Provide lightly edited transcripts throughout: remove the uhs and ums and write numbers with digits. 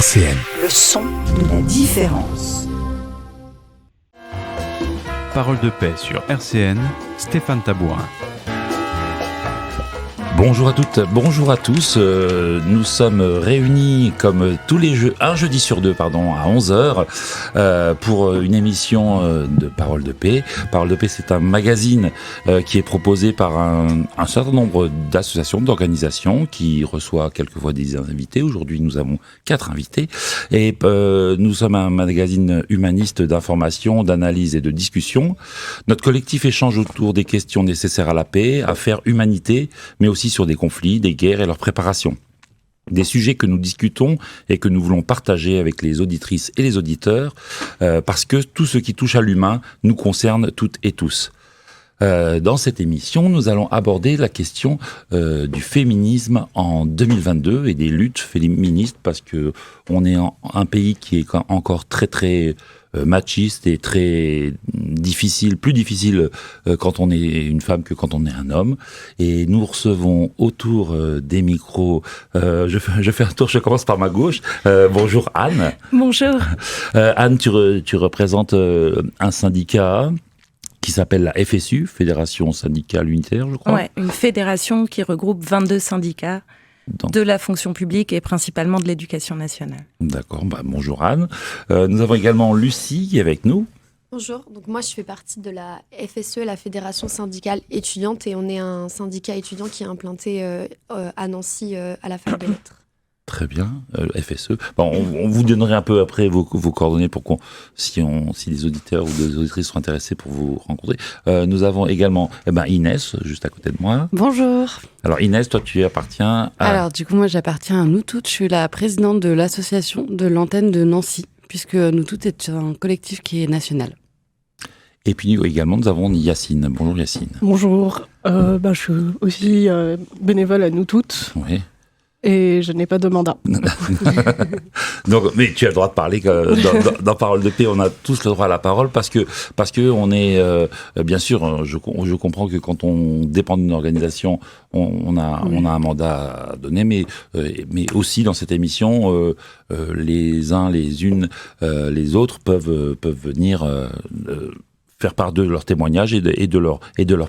RCN. Le son de la différence. Parole de paix sur RCN, Stéphane Tabourin. Bonjour à toutes, bonjour à tous. Nous sommes réunis comme tous les un jeudi sur deux, à 11h, pour une émission de Parole de Paix. Parole de Paix, c'est un magazine qui est proposé par un certain nombre d'associations, d'organisations, qui reçoit quelquefois des invités. Aujourd'hui, nous avons 4 invités. Et nous sommes un magazine humaniste d'information, d'analyse et de discussion. Notre collectif échange autour des questions nécessaires à la paix, à faire humanité, mais aussi sur des conflits, des guerres et leur préparation. Des sujets que nous discutons et que nous voulons partager avec les auditrices et les auditeurs, parce que tout ce qui touche à l'humain nous concerne toutes et tous. Dans cette émission, nous allons aborder la question du féminisme en 2022 et des luttes féministes, parce que on est un pays qui est encore très très machiste et très difficile, plus difficile quand on est une femme que quand on est un homme. Et nous recevons autour des micros, je fais un tour, je commence par ma gauche. Bonjour Anne. Bonjour. Anne, tu représentes un syndicat qui s'appelle la FSU, Fédération Syndicale Unitaire, je crois. Ouais, une fédération qui regroupe 22 syndicats de la fonction publique et principalement de l'éducation nationale. D'accord, bonjour Anne. Nous avons également Lucie qui est avec nous. Bonjour, donc moi je fais partie de la FSE, la Fédération Syndicale Étudiante, et on est un syndicat étudiant qui est implanté à Nancy à la Fac des Lettres. Très bien, FSE. On vous donnerait un peu après vos coordonnées pour si les auditeurs ou les auditrices sont intéressés pour vous rencontrer. Nous avons également Inès, juste à côté de moi. Bonjour. Alors Inès, toi tu appartiens à... Alors du coup moi j'appartiens à Nous Toutes, je suis la présidente de l'association de l'antenne de Nancy, puisque Nous Toutes est un collectif qui est national. Et puis également nous avons Yacine. Bonjour Yacine. Bonjour, je suis aussi bénévole à Nous Toutes. Oui. Et je n'ai pas de mandat. Donc, mais tu as le droit de parler dans Parole de Paix. On a tous le droit à la parole parce que on est bien sûr. Je comprends que quand on dépend d'une organisation, on a un mandat à donner, mais aussi dans cette émission, les uns, les unes, les autres peuvent venir. Faire part de leurs témoignages et de leur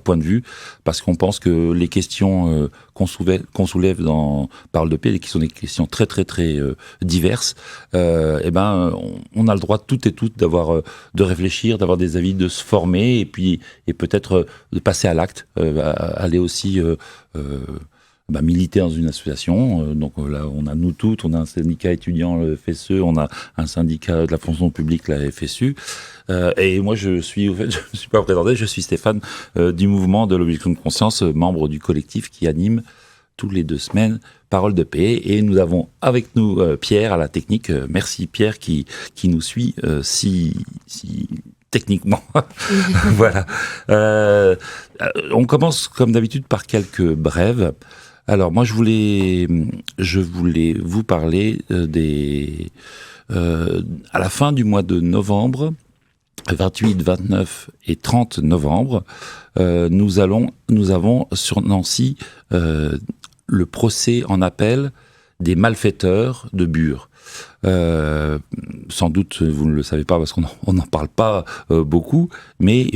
point de vue, parce qu'on pense que les questions qu'on soulève dans Parole de Paix, et qui sont des questions très très très diverses, on a le droit toutes et toutes de réfléchir, d'avoir des avis, de se former, et peut-être de passer à l'acte, aller aussi militer dans une association. Donc là, on a Nous Toutes, on a un syndicat étudiant, le FSE, on a un syndicat de la fonction publique, la FSU. Et moi, je suis pas présenté, je suis Stéphane du mouvement de l'objection de conscience, membre du collectif qui anime tous les 2 semaines Parole de Paix. Et nous avons avec nous Pierre à la technique. Merci Pierre qui nous suit si techniquement. Voilà. On commence comme d'habitude par quelques brèves. Alors moi je voulais vous parler à la fin du mois de novembre, 28, 29 et 30 novembre, nous avons sur Nancy le procès en appel des malfaiteurs de Bure. Sans doute vous ne le savez pas parce qu'on n'en parle pas beaucoup, mais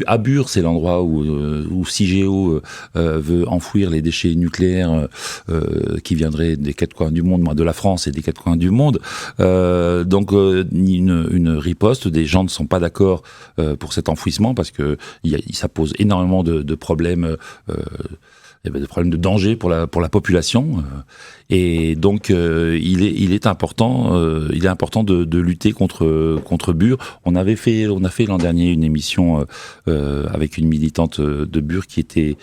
à Bure, c'est l'endroit où Cigéo veut enfouir les déchets nucléaires qui viendraient des 4 coins du monde, de la France et des 4 coins du monde. Donc une riposte, des gens ne sont pas d'accord pour cet enfouissement parce que ça pose énormément de problèmes. Des problèmes de danger pour la population, et donc il est important de lutter contre Bure. On a fait l'an dernier une émission avec une militante de Bure qui était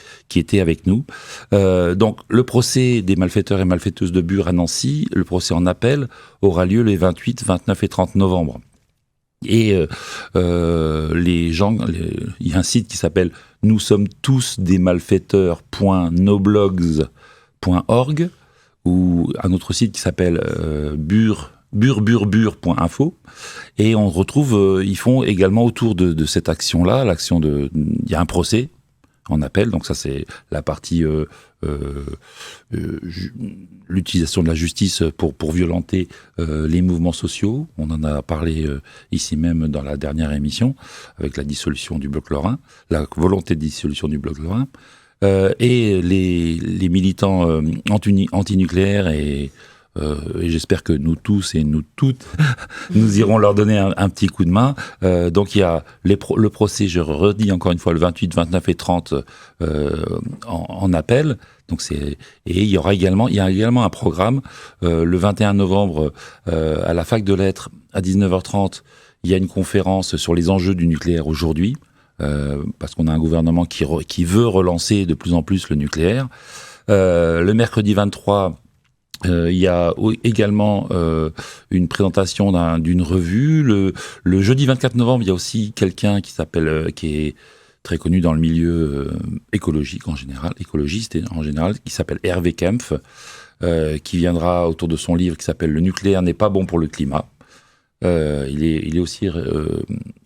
avec nous. Donc le procès des malfaiteurs et malfaiteuses de Bure à Nancy, le procès en appel aura lieu les 28, 29 et 30 novembre. Et les gens, il y a un site qui s'appelle Nous sommes tous des malfaiteurs.noblogs.org, ou un autre site qui s'appelle bure.info, et on retrouve, ils font également autour de cette action-là, il y a un procès en appel. Donc ça, c'est la partie l'utilisation de la justice pour violenter les mouvements sociaux. On en a parlé ici même dans la dernière émission avec la dissolution du bloc lorrain, la volonté de dissolution du bloc lorrain, et les militants antinucléaires et j'espère que nous tous et nous toutes, nous irons leur donner un petit coup de main. Donc il y a le procès, je redis encore une fois, le 28, 29 et 30 en appel. Donc et il y a également un programme le 21 novembre à la fac de lettres à 19h30. Il y a une conférence sur les enjeux du nucléaire aujourd'hui, parce qu'on a un gouvernement qui veut relancer de plus en plus le nucléaire. Le mercredi 23. Il y a également une présentation d'une revue. Le jeudi 24 novembre, il y a aussi quelqu'un qui est très connu dans le milieu écologiste en général, qui s'appelle Hervé Kempf, qui viendra autour de son livre qui s'appelle « Le nucléaire n'est pas bon pour le climat ». Il est aussi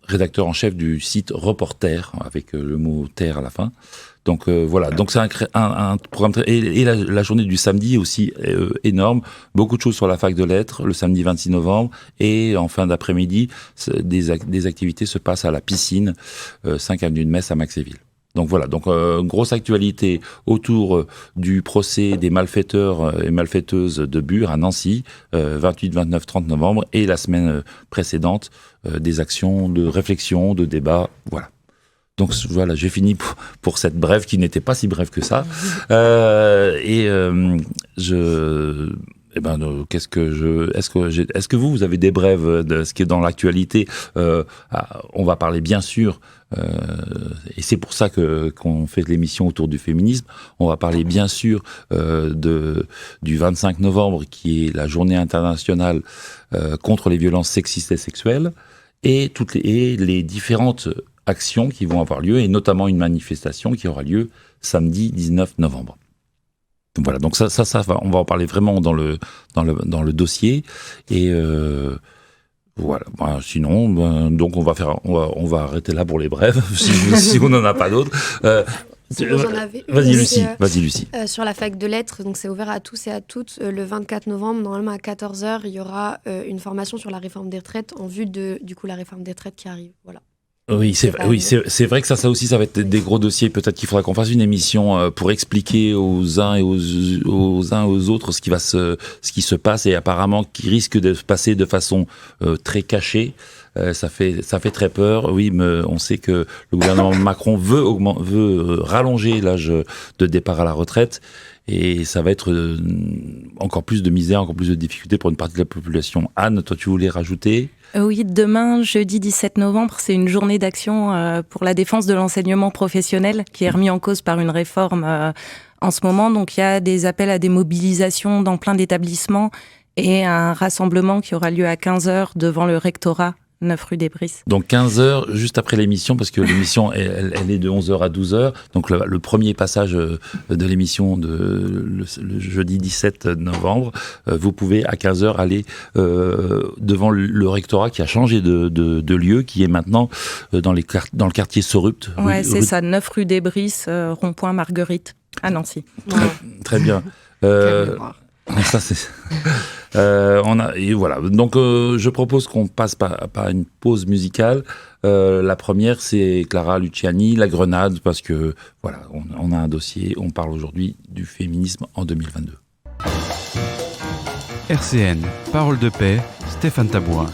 rédacteur en chef du site Reporter, avec le mot « terre » à la fin. Donc voilà, donc c'est un programme et la journée du samedi est aussi énorme, beaucoup de choses sur la fac de lettres le samedi 26 novembre et en fin d'après-midi des activités se passent à la piscine 5 avenue de Metz à Maxéville. Donc voilà, grosse actualité autour du procès des malfaiteurs et malfaiteuses de Bure à Nancy, 28, 29, 30 novembre, et la semaine précédente, des actions de réflexion, de débat, voilà. Donc voilà, j'ai fini pour cette brève qui n'était pas si brève que ça. Est-ce que vous avez des brèves de ce qui est dans l'actualité? On va parler bien sûr, et c'est pour ça qu'on fait l'émission autour du féminisme. On va parler bien sûr du 25 novembre qui est la journée internationale contre les violences sexistes et sexuelles et les différentes actions qui vont avoir lieu, et notamment une manifestation qui aura lieu samedi 19 novembre. Donc voilà, donc ça on va en parler vraiment dans le dossier, et voilà. Sinon, donc on va arrêter là pour les brèves, si on n'en a pas d'autres. Si vous en avez. Vas-y Lucie. Sur la fac de lettres, donc c'est ouvert à tous et à toutes. Le 24 novembre, normalement à 14h, il y aura une formation sur la réforme des retraites en vue de la réforme des retraites qui arrive. Voilà. Oui, c'est vrai que ça aussi, ça va être des gros dossiers. Peut-être qu'il faudra qu'on fasse une émission pour expliquer aux uns et aux autres ce qui se passe, et apparemment qui risque de se passer de façon très cachée. Ça fait très peur. Oui, mais on sait que le gouvernement Macron veut rallonger l'âge de départ à la retraite. Et ça va être encore plus de misère, encore plus de difficultés pour une partie de la population. Anne, toi, tu voulais rajouter ? Oui, demain, jeudi 17 novembre, c'est une journée d'action pour la défense de l'enseignement professionnel qui est remis en cause par une réforme en ce moment. Donc, il y a des appels à des mobilisations dans plein d'établissements et un rassemblement qui aura lieu à 15h devant le rectorat, 9 rue des Brises. Donc 15h, juste après l'émission, parce que l'émission, elle est de 11h à 12h. Donc le premier passage de l'émission le jeudi 17 novembre, vous pouvez à 15h aller devant le rectorat qui a changé de lieu, qui est maintenant dans le quartier Sorupt. Ouais, c'est ça, 9 rue des Brises, rond-point Marguerite, à Nancy. Très bien. Ça, c'est... et voilà. Donc, je propose qu'on passe par une pause musicale. La première, c'est Clara Luciani, La Grenade, parce que voilà, on a un dossier. On parle aujourd'hui du féminisme en 2022. RCN, Parole de paix, Stéphane Tabourin.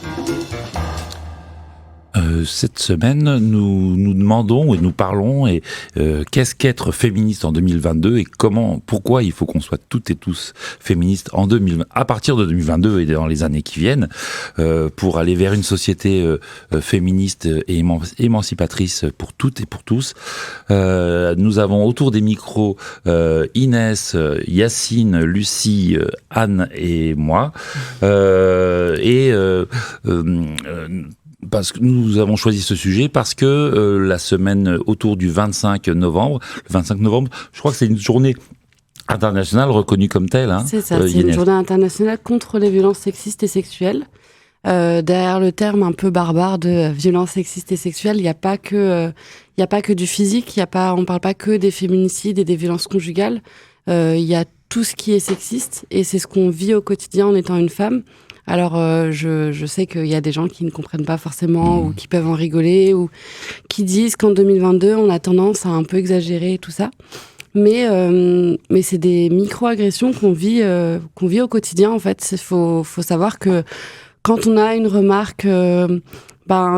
Cette semaine, nous demandons et nous parlons qu'est-ce qu'être féministe en 2022 et pourquoi il faut qu'on soit toutes et tous féministes à partir de 2022 et dans les années qui viennent, pour aller vers une société féministe et émancipatrice pour toutes et pour tous. Nous avons autour des micros Inès, Yacine, Lucie, Anne et moi. Parce que nous avons choisi ce sujet parce que la semaine autour du 25 novembre, je crois que c'est une journée internationale reconnue comme telle. Hein, c'est ça, c'est une journée internationale contre les violences sexistes et sexuelles. derrière le terme un peu barbare de violence sexiste et sexuelle, il n'y a pas que du physique, on parle pas que des féminicides et des violences conjugales. Il y a tout ce qui est sexiste et c'est ce qu'on vit au quotidien en étant une femme. Alors, je sais qu'il y a des gens qui ne comprennent pas forcément ou qui peuvent en rigoler ou qui disent qu'en 2022, on a tendance à un peu exagérer tout ça. Mais c'est des micro-agressions qu'on vit au quotidien, en fait. Faut savoir que quand on a une remarque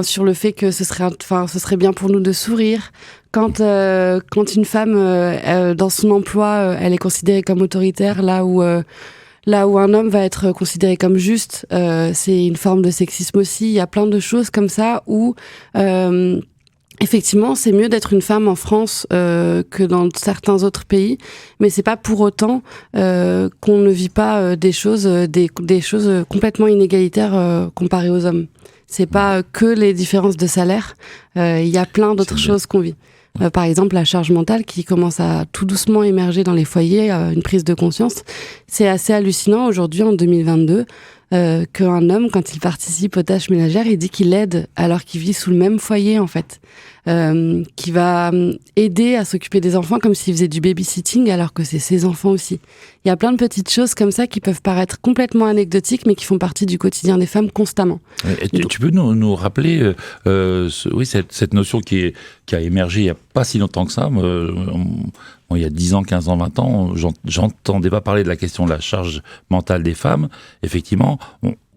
sur le fait que ce serait bien pour nous de sourire, quand une femme, dans son emploi, elle est considérée comme autoritaire, là où un homme va être considéré comme juste, c'est une forme de sexisme aussi. Il y a plein de choses comme ça où, effectivement, c'est mieux d'être une femme en France que dans certains autres pays, mais c'est pas pour autant qu'on ne vit pas des choses complètement inégalitaires comparées aux hommes. C'est pas que les différences de salaire. Il y a plein d'autres choses qu'on vit. Par exemple, la charge mentale qui commence à tout doucement émerger dans les foyers, une prise de conscience. C'est assez hallucinant aujourd'hui, en 2022, qu'un homme, quand il participe aux tâches ménagères, il dit qu'il aide alors qu'il vit sous le même foyer, en fait. Qui va aider à s'occuper des enfants comme s'il faisait du babysitting alors que c'est ses enfants aussi. Il y a plein de petites choses comme ça qui peuvent paraître complètement anecdotiques mais qui font partie du quotidien des femmes constamment. Tu peux nous rappeler cette notion qui a émergé il n'y a pas si longtemps que ça. Il y a 10 ans, 15 ans, 20 ans, j'entendais pas parler de la question de la charge mentale des femmes. Effectivement,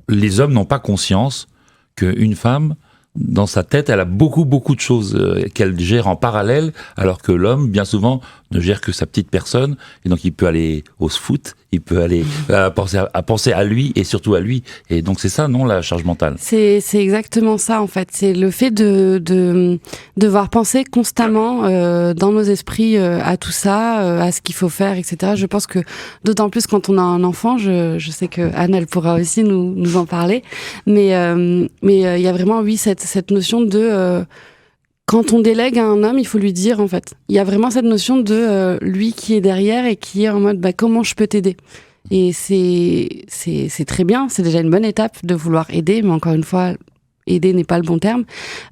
les hommes n'ont pas conscience qu'une femme, dans sa tête, elle a beaucoup de choses qu'elle gère en parallèle, alors que l'homme, bien souvent, ne gère que sa petite personne, et donc il peut aller au foot, il peut aller penser à lui, et surtout à lui, et donc c'est ça, non, la charge mentale? C'est exactement ça, en fait, c'est le fait de devoir penser constamment dans nos esprits à tout ça, à ce qu'il faut faire, etc. Je pense que, d'autant plus quand on a un enfant, je sais que Anne, elle pourra aussi nous en parler, mais il y a vraiment, oui, cette notion de... quand on délègue à un homme, il faut lui dire, en fait. Il y a vraiment cette notion de lui qui est derrière et qui est en mode comment je peux t'aider. Et c'est très bien, c'est déjà une bonne étape de vouloir aider, mais encore une fois, aider n'est pas le bon terme.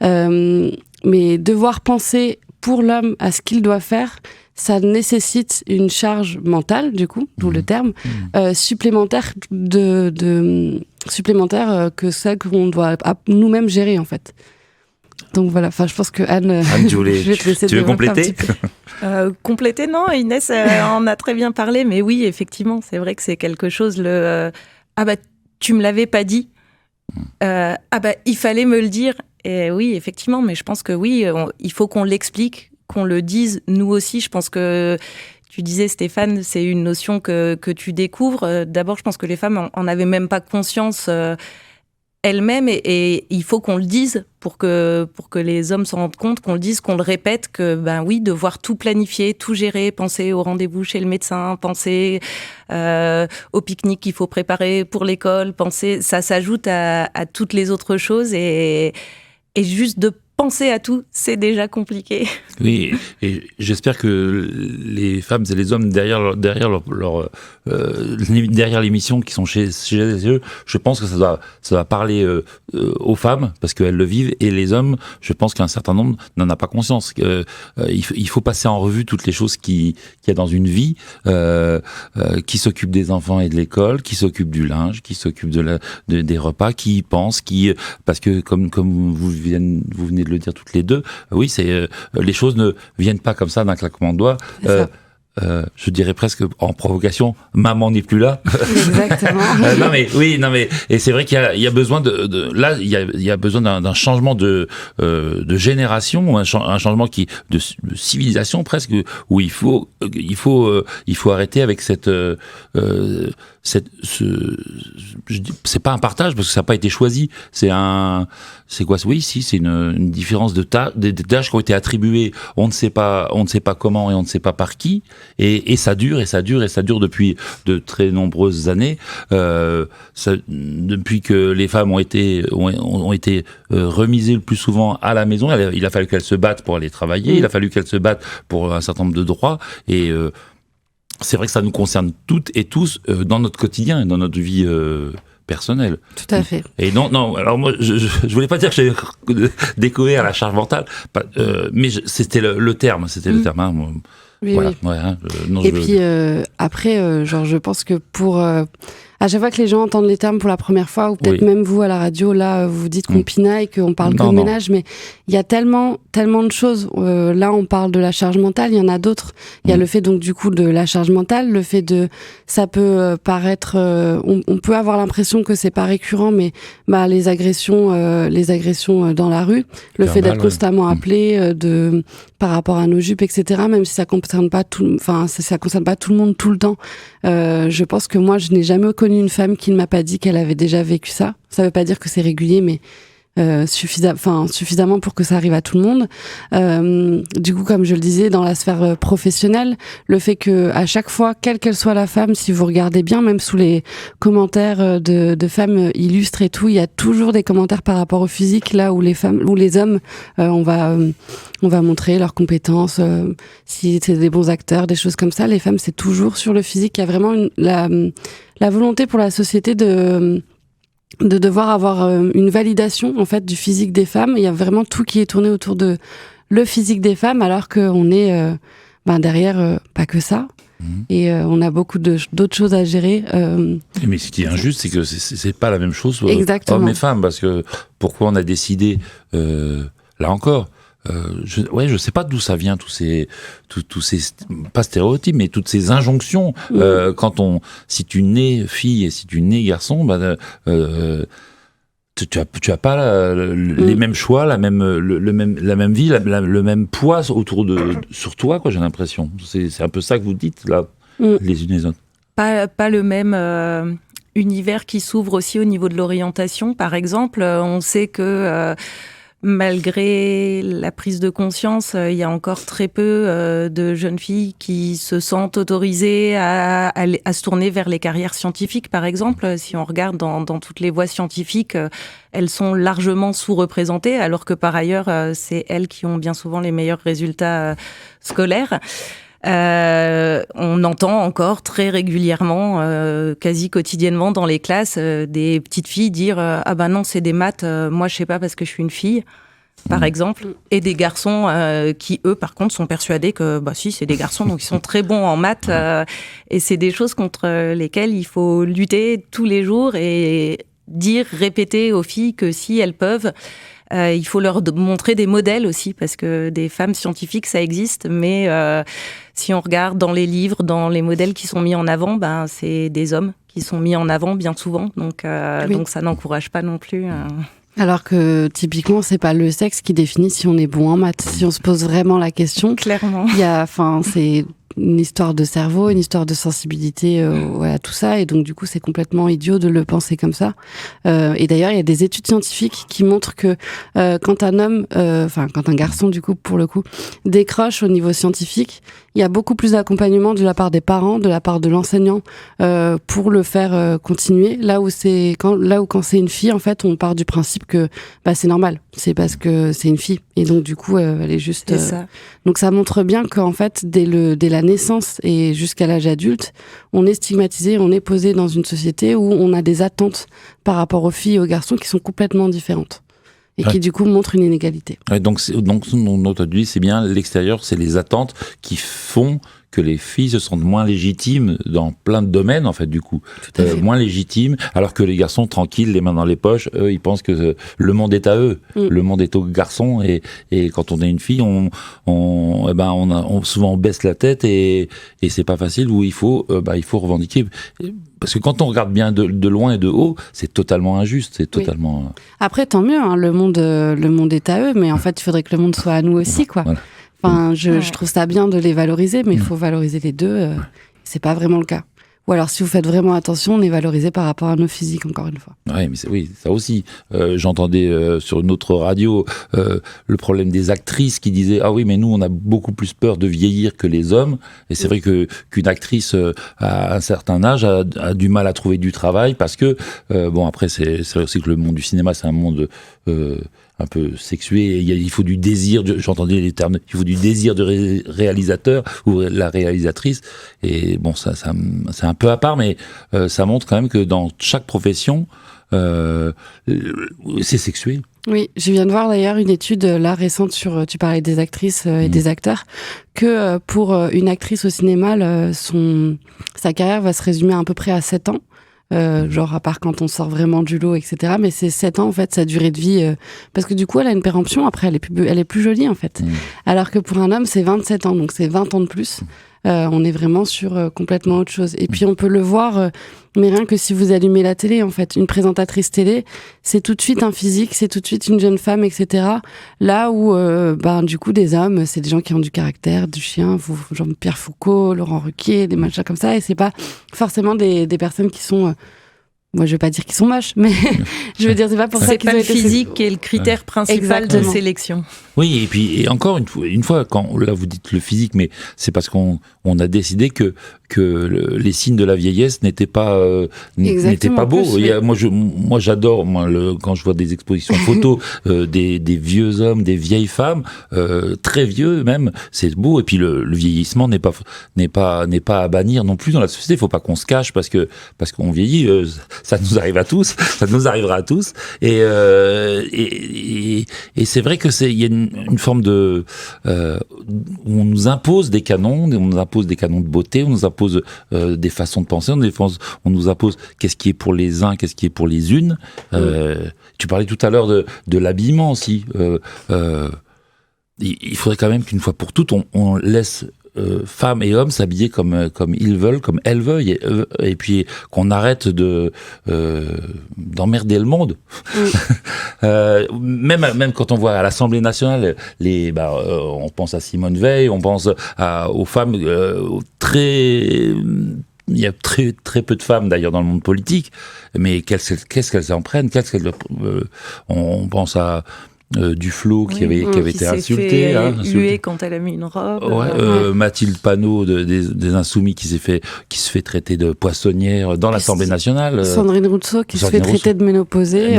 Mais devoir penser pour l'homme à ce qu'il doit faire, ça nécessite une charge mentale, du coup, d'où le terme, supplémentaire que celle qu'on doit nous-mêmes gérer, en fait. Donc voilà, je pense que Anne, je vais te laisser. Tu veux compléter? Compléter, non, Inès en a très bien parlé, mais oui, effectivement, c'est vrai que c'est quelque chose, tu me l'avais pas dit, il fallait me le dire, et oui, effectivement, mais je pense que oui, il faut qu'on l'explique, qu'on le dise, nous aussi, je pense que... Tu disais, Stéphane, c'est une notion que tu découvres. D'abord, je pense que les femmes en avaient même pas conscience elles-mêmes et il faut qu'on le dise pour que les hommes s'en rendent compte, qu'on le dise, qu'on le répète, que oui, devoir tout planifier, tout gérer, penser au rendez-vous chez le médecin, penser au pique-nique qu'il faut préparer pour l'école, ça s'ajoute à toutes les autres choses et juste de penser à tout, c'est déjà compliqué. Oui, et j'espère que les femmes et les hommes derrière l'émission qui sont chez eux, je pense que ça va parler aux femmes parce qu'elles le vivent, et les hommes, je pense qu'un certain nombre n'en a pas conscience. Il faut passer en revue toutes les choses qu'il y a dans une vie, qui s'occupe des enfants et de l'école, qui s'occupe du linge, qui s'occupe des repas, qui y pense, parce que comme vous venez de le dire toutes les deux, oui, les choses ne viennent pas comme ça d'un claquement de doigts. Je dirais presque en provocation, maman n'est plus là. Exactement. Et c'est vrai qu'il y a besoin il y a besoin d'un changement de génération, un changement de civilisation presque, où il faut arrêter avec c'est pas un partage parce que ça n'a pas été choisi, c'est une différence des tâches qui ont été attribuées, on ne sait pas comment et on ne sait pas par qui, et ça dure depuis de très nombreuses années, depuis que les femmes ont été remisées le plus souvent à la maison. Il a fallu qu'elles se battent pour aller travailler, il a fallu qu'elles se battent pour un certain nombre de droits, et c'est vrai que ça nous concerne toutes et tous dans notre quotidien et dans notre vie personnel. Tout à fait. Et non, alors moi, je voulais pas dire que j'ai découvert la charge mentale, mais c'était le terme, hein, moi. Oui, voilà, oui. ouais, hein, Puis après, je pense que pour à chaque fois que les gens entendent les termes pour la première fois, ou peut-être même vous à la radio, là, vous dites qu'on pinaille, qu'on parle que de ménage, mais il y a tellement de choses. Là, on parle de la charge mentale, il y en a d'autres. Il y a le fait, donc, du coup, de la charge mentale, le fait ça peut paraître, on peut avoir l'impression que c'est pas récurrent, mais les agressions dans la rue, le fait d'être constamment appelé, par rapport à nos jupes, etc., même si ça concerne pas ça concerne pas tout le monde tout le temps. Je pense que moi, je n'ai jamais connu une femme qui ne m'a pas dit qu'elle avait déjà vécu ça. Ça veut pas dire que c'est régulier, mais suffisamment pour que ça arrive à tout le monde. Du coup, comme je le disais, dans la sphère professionnelle, le fait que à chaque fois, quelle qu'elle soit la femme, si vous regardez bien, même sous les commentaires de femmes illustres et tout, il y a toujours des commentaires par rapport au physique, là où les hommes, on va montrer leurs compétences, si c'est des bons acteurs, des choses comme ça. Les femmes, c'est toujours sur le physique. Il y a vraiment la volonté pour la société de devoir avoir une validation en fait du physique des femmes. Il y a vraiment tout qui est tourné autour de le physique des femmes, alors qu'on est derrière pas que ça. Et on a beaucoup d'autres choses à gérer. Mais ce qui est injuste, c'est que c'est pas la même chose hommes et femmes, parce que pourquoi on a décidé là encore. Je sais pas d'où ça vient tous ces pas stéréotypes, mais toutes ces injonctions. Si tu nais fille et si tu nais garçon, tu as pas les mêmes choix, la même vie, le même poids sur toi, quoi. J'ai l'impression. C'est un peu ça que vous dites là, les unes les autres. Pas le même univers qui s'ouvre aussi au niveau de l'orientation. Par exemple, on sait que malgré la prise de conscience, il y a encore très peu de jeunes filles qui se sentent autorisées à se tourner vers les carrières scientifiques, par exemple. Si on regarde dans toutes les voies scientifiques, elles sont largement sous-représentées, alors que par ailleurs, c'est elles qui ont bien souvent les meilleurs résultats scolaires. On entend encore très régulièrement, quasi quotidiennement dans les classes, des petites filles dire ah ben non, c'est des maths, moi je sais pas parce que je suis une fille, par exemple, et des garçons qui eux par contre sont persuadés que si c'est des garçons donc ils sont très bons en maths, et c'est des choses contre lesquelles il faut lutter tous les jours et répéter aux filles que si elles peuvent. Il faut leur montrer des modèles aussi, parce que des femmes scientifiques, ça existe, mais si on regarde dans les livres, dans les modèles qui sont mis en avant, c'est des hommes qui sont mis en avant bien souvent, donc ça n'encourage pas non plus. Alors que typiquement, c'est pas le sexe qui définit si on est bon en maths. Si on se pose vraiment la question, clairement, c'est une histoire de cerveau, une histoire de sensibilité, à tout ça, et donc du coup c'est complètement idiot de le penser comme ça. Et d'ailleurs il y a des études scientifiques qui montrent que quand un garçon du coup pour le coup décroche au niveau scientifique, il y a beaucoup plus d'accompagnement de la part des parents, de la part de l'enseignant pour le faire continuer. Là où quand c'est une fille, en fait on part du principe que c'est normal, c'est parce que c'est une fille, et donc du coup elle est juste. C'est ça. Donc ça montre bien qu'en fait dès la naissance et jusqu'à l'âge adulte, on est stigmatisé, on est posé dans une société où on a des attentes par rapport aux filles et aux garçons qui sont complètement différentes et qui du coup montrent une inégalité. Ouais, donc notre dit c'est bien l'extérieur, c'est les attentes qui font que les filles se sentent moins légitimes dans plein de domaines, en fait, du coup. Moins légitimes, alors que les garçons, tranquilles, les mains dans les poches, eux, ils pensent que le monde est à eux. Le monde est aux garçons, et quand on est une fille, souvent on baisse la tête, et c'est pas facile, où il faut revendiquer. Parce que quand on regarde bien de loin et de haut, c'est totalement injuste, c'est totalement... Oui. Après, tant mieux, hein, le monde est à eux, mais en fait, il faudrait que le monde soit à nous aussi, quoi. Voilà. Enfin, je trouve ça bien de les valoriser, mais il faut valoriser les deux. C'est pas vraiment le cas. Ou alors, si vous faites vraiment attention, on est valorisé par rapport à nos physiques, encore une fois. Ouais, mais oui, ça aussi. J'entendais sur une autre radio le problème des actrices qui disaient « Ah oui, mais nous, on a beaucoup plus peur de vieillir que les hommes. » Et c'est vrai qu'une actrice à un certain âge a du mal à trouver du travail parce que, après, c'est vrai aussi que le monde du cinéma, c'est un monde sexué. Il faut du désir. J'entendais les termes. Il faut du désir de réalisateur ou la réalisatrice. Et bon, ça c'est un peu à part, mais ça montre quand même que dans chaque profession, c'est sexué. Oui, je viens de voir d'ailleurs une étude là récente sur, tu parlais des actrices et des acteurs, que pour une actrice au cinéma, sa carrière va se résumer à peu près à 7 ans. Genre à part quand on sort vraiment du lot, etc. Mais c'est 7 ans en fait, sa durée de vie, parce que du coup elle a une péremption, après elle est plus jolie en fait. Alors que pour un homme c'est 27 ans, donc c'est 20 ans de plus. On est vraiment sur complètement autre chose. Et puis on peut le voir, mais rien que si vous allumez la télé, en fait, une présentatrice télé, c'est tout de suite un physique, c'est tout de suite une jeune femme, etc. Là où, du coup, des hommes, c'est des gens qui ont du caractère, du chien, genre Pierre Foucault, Laurent Ruquier, des machins comme ça, et c'est pas forcément des personnes qui sont... moi, je vais pas dire qu'ils sont moches, mais je veux dire, c'est pas pour ça qu'ils ont été... C'est pas le physique qui est le critère principal de sélection. Oui, et encore une fois, quand là vous dites le physique, mais c'est parce qu'on a décidé que les signes de la vieillesse n'étaient pas beaux. Moi, j'adore quand je vois des expositions photos des vieux hommes, des vieilles femmes, très vieux même, c'est beau. Et puis le vieillissement n'est pas à bannir non plus dans la société. Il faut pas qu'on se cache parce qu'on vieillit. Ça nous arrive à tous, ça nous arrivera à tous. Et c'est vrai que il y a une forme de où on nous impose des canons, de beauté, on nous impose des façons de penser, on nous impose qu'est-ce qui est pour les uns, qu'est-ce qui est pour les unes. Tu parlais tout à l'heure de l'habillement aussi. Il faudrait quand même qu'une fois pour toutes on laisse femmes et hommes s'habiller comme ils veulent, comme elles veulent, et puis qu'on arrête d'emmerder le monde. Même quand on voit à l'Assemblée nationale, on pense à Simone Veil, on pense aux femmes il y a très très peu de femmes d'ailleurs dans le monde politique, mais qu'est-ce qu'elles en prennent, on pense à Duflo qui avait été insultée, huée quand elle a mis une robe. Mathilde Panot des Insoumis qui se fait traiter de poissonnière dans l'Assemblée nationale. Sandrine Rousseau qui se fait traiter de ménopausée.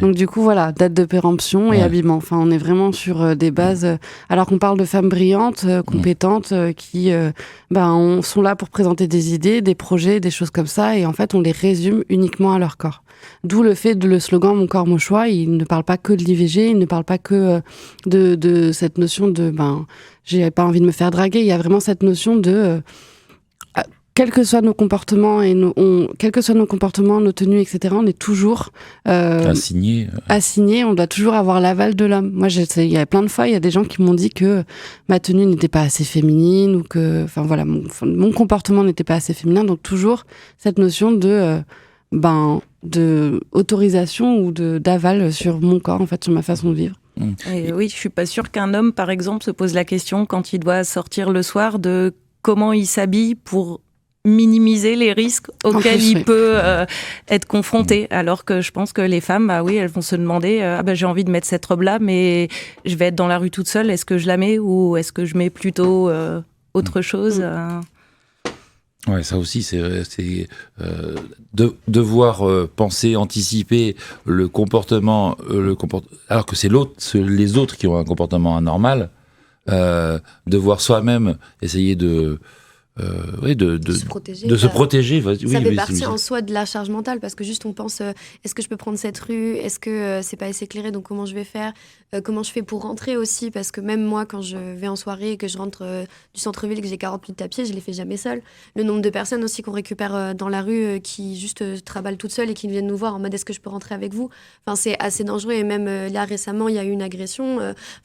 Donc du coup voilà, date de péremption et habillement. Enfin on est vraiment sur des bases. Alors qu'on parle de femmes brillantes, compétentes, qui sont là pour présenter des idées, des projets, des choses comme ça, et en fait on les résume uniquement à leur corps. D'où le fait de le slogan Mon corps, mon choix. Il ne parle pas que de l'IVG, il ne parle pas que de cette notion de j'ai pas envie de me faire draguer. Il y a vraiment cette notion de quels que soient nos comportements quels que soient nos comportements, nos tenues, etc. On est toujours assigné. On doit toujours avoir l'aval de l'homme. Moi, il y a plein de fois, il y a des gens qui m'ont dit que ma tenue n'était pas assez féminine ou que, mon comportement n'était pas assez féminin. Donc toujours cette notion de autorisation ou d'aval sur mon corps, en fait, sur ma façon de vivre. Et oui, je suis pas sûre qu'un homme, par exemple, se pose la question quand il doit sortir le soir de comment il s'habille pour minimiser les risques auxquels il peut être confronté. Alors que je pense que les femmes, elles vont se demander j'ai envie de mettre cette robe-là, mais je vais être dans la rue toute seule, est-ce que je la mets ou est-ce que je mets plutôt autre chose Ouais, ça aussi, c'est devoir penser, anticiper le comportement, alors que c'est les autres qui ont un comportement anormal, devoir soi-même essayer de se protéger. Ça fait partie en soi de la charge mentale, parce que juste on pense est-ce que je peux prendre cette rue, est-ce que c'est pas assez éclairé, donc comment je vais faire, comment je fais pour rentrer aussi, parce que même moi quand je vais en soirée et que je rentre du centre-ville et que j'ai 40 minutes à pied, je les fais jamais seule. Le nombre de personnes aussi qu'on récupère dans la rue qui juste traballent toutes seules et qui viennent nous voir en mode est-ce que je peux rentrer avec vous, c'est assez dangereux. Et même là récemment il y a eu une agression,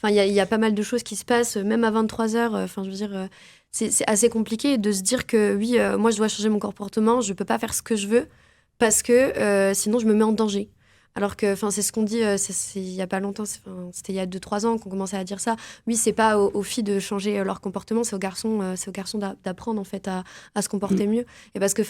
il y a pas mal de choses qui se passent même à 23h, je veux dire c'est assez compliqué de se dire que oui, moi je dois changer mon comportement, je peux pas faire ce que je veux parce que sinon je me mets en danger. Alors que c'est ce qu'on dit il y a pas longtemps, c'était il y a 2-3 ans qu'on commençait à dire ça. Oui, c'est pas aux filles de changer leur comportement, c'est aux garçons d'apprendre en fait à se comporter mieux. Et parce que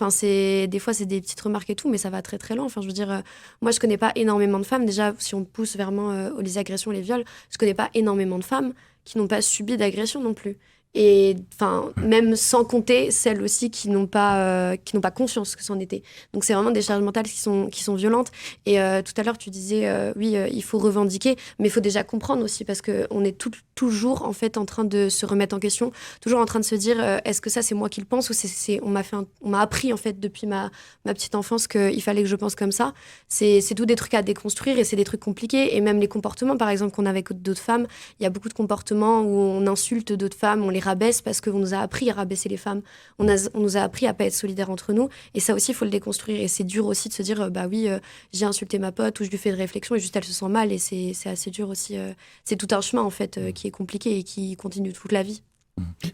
des fois c'est des petites remarques et tout, mais ça va très très loin. Je veux dire, moi je connais pas énormément de femmes, déjà si on pousse vraiment les agressions, les viols, je connais pas énormément de femmes qui n'ont pas subi d'agression non plus. et enfin même sans compter celles aussi qui n'ont pas conscience que c'en était. Donc c'est vraiment des charges mentales qui sont violentes. Et tout à l'heure tu disais il faut revendiquer, mais il faut déjà comprendre aussi, parce que on est toujours en fait en train de se remettre en question, toujours en train de se dire est-ce que ça c'est moi qui le pense, ou on m'a appris en fait depuis ma petite enfance qu'il fallait que je pense comme ça. C'est tout des trucs à déconstruire, et c'est des trucs compliqués. Et même les comportements par exemple qu'on a avec d'autres femmes, il y a beaucoup de comportements où on insulte d'autres femmes, on les rabaisse parce qu'on nous a appris à rabaisser les femmes, on nous a appris à pas être solidaires entre nous, et ça aussi il faut le déconstruire. Et c'est dur aussi de se dire j'ai insulté ma pote, ou je lui fais de réflexion et juste elle se sent mal, et c'est assez dur aussi. C'est tout un chemin en fait qui est compliqué et qui continue toute la vie.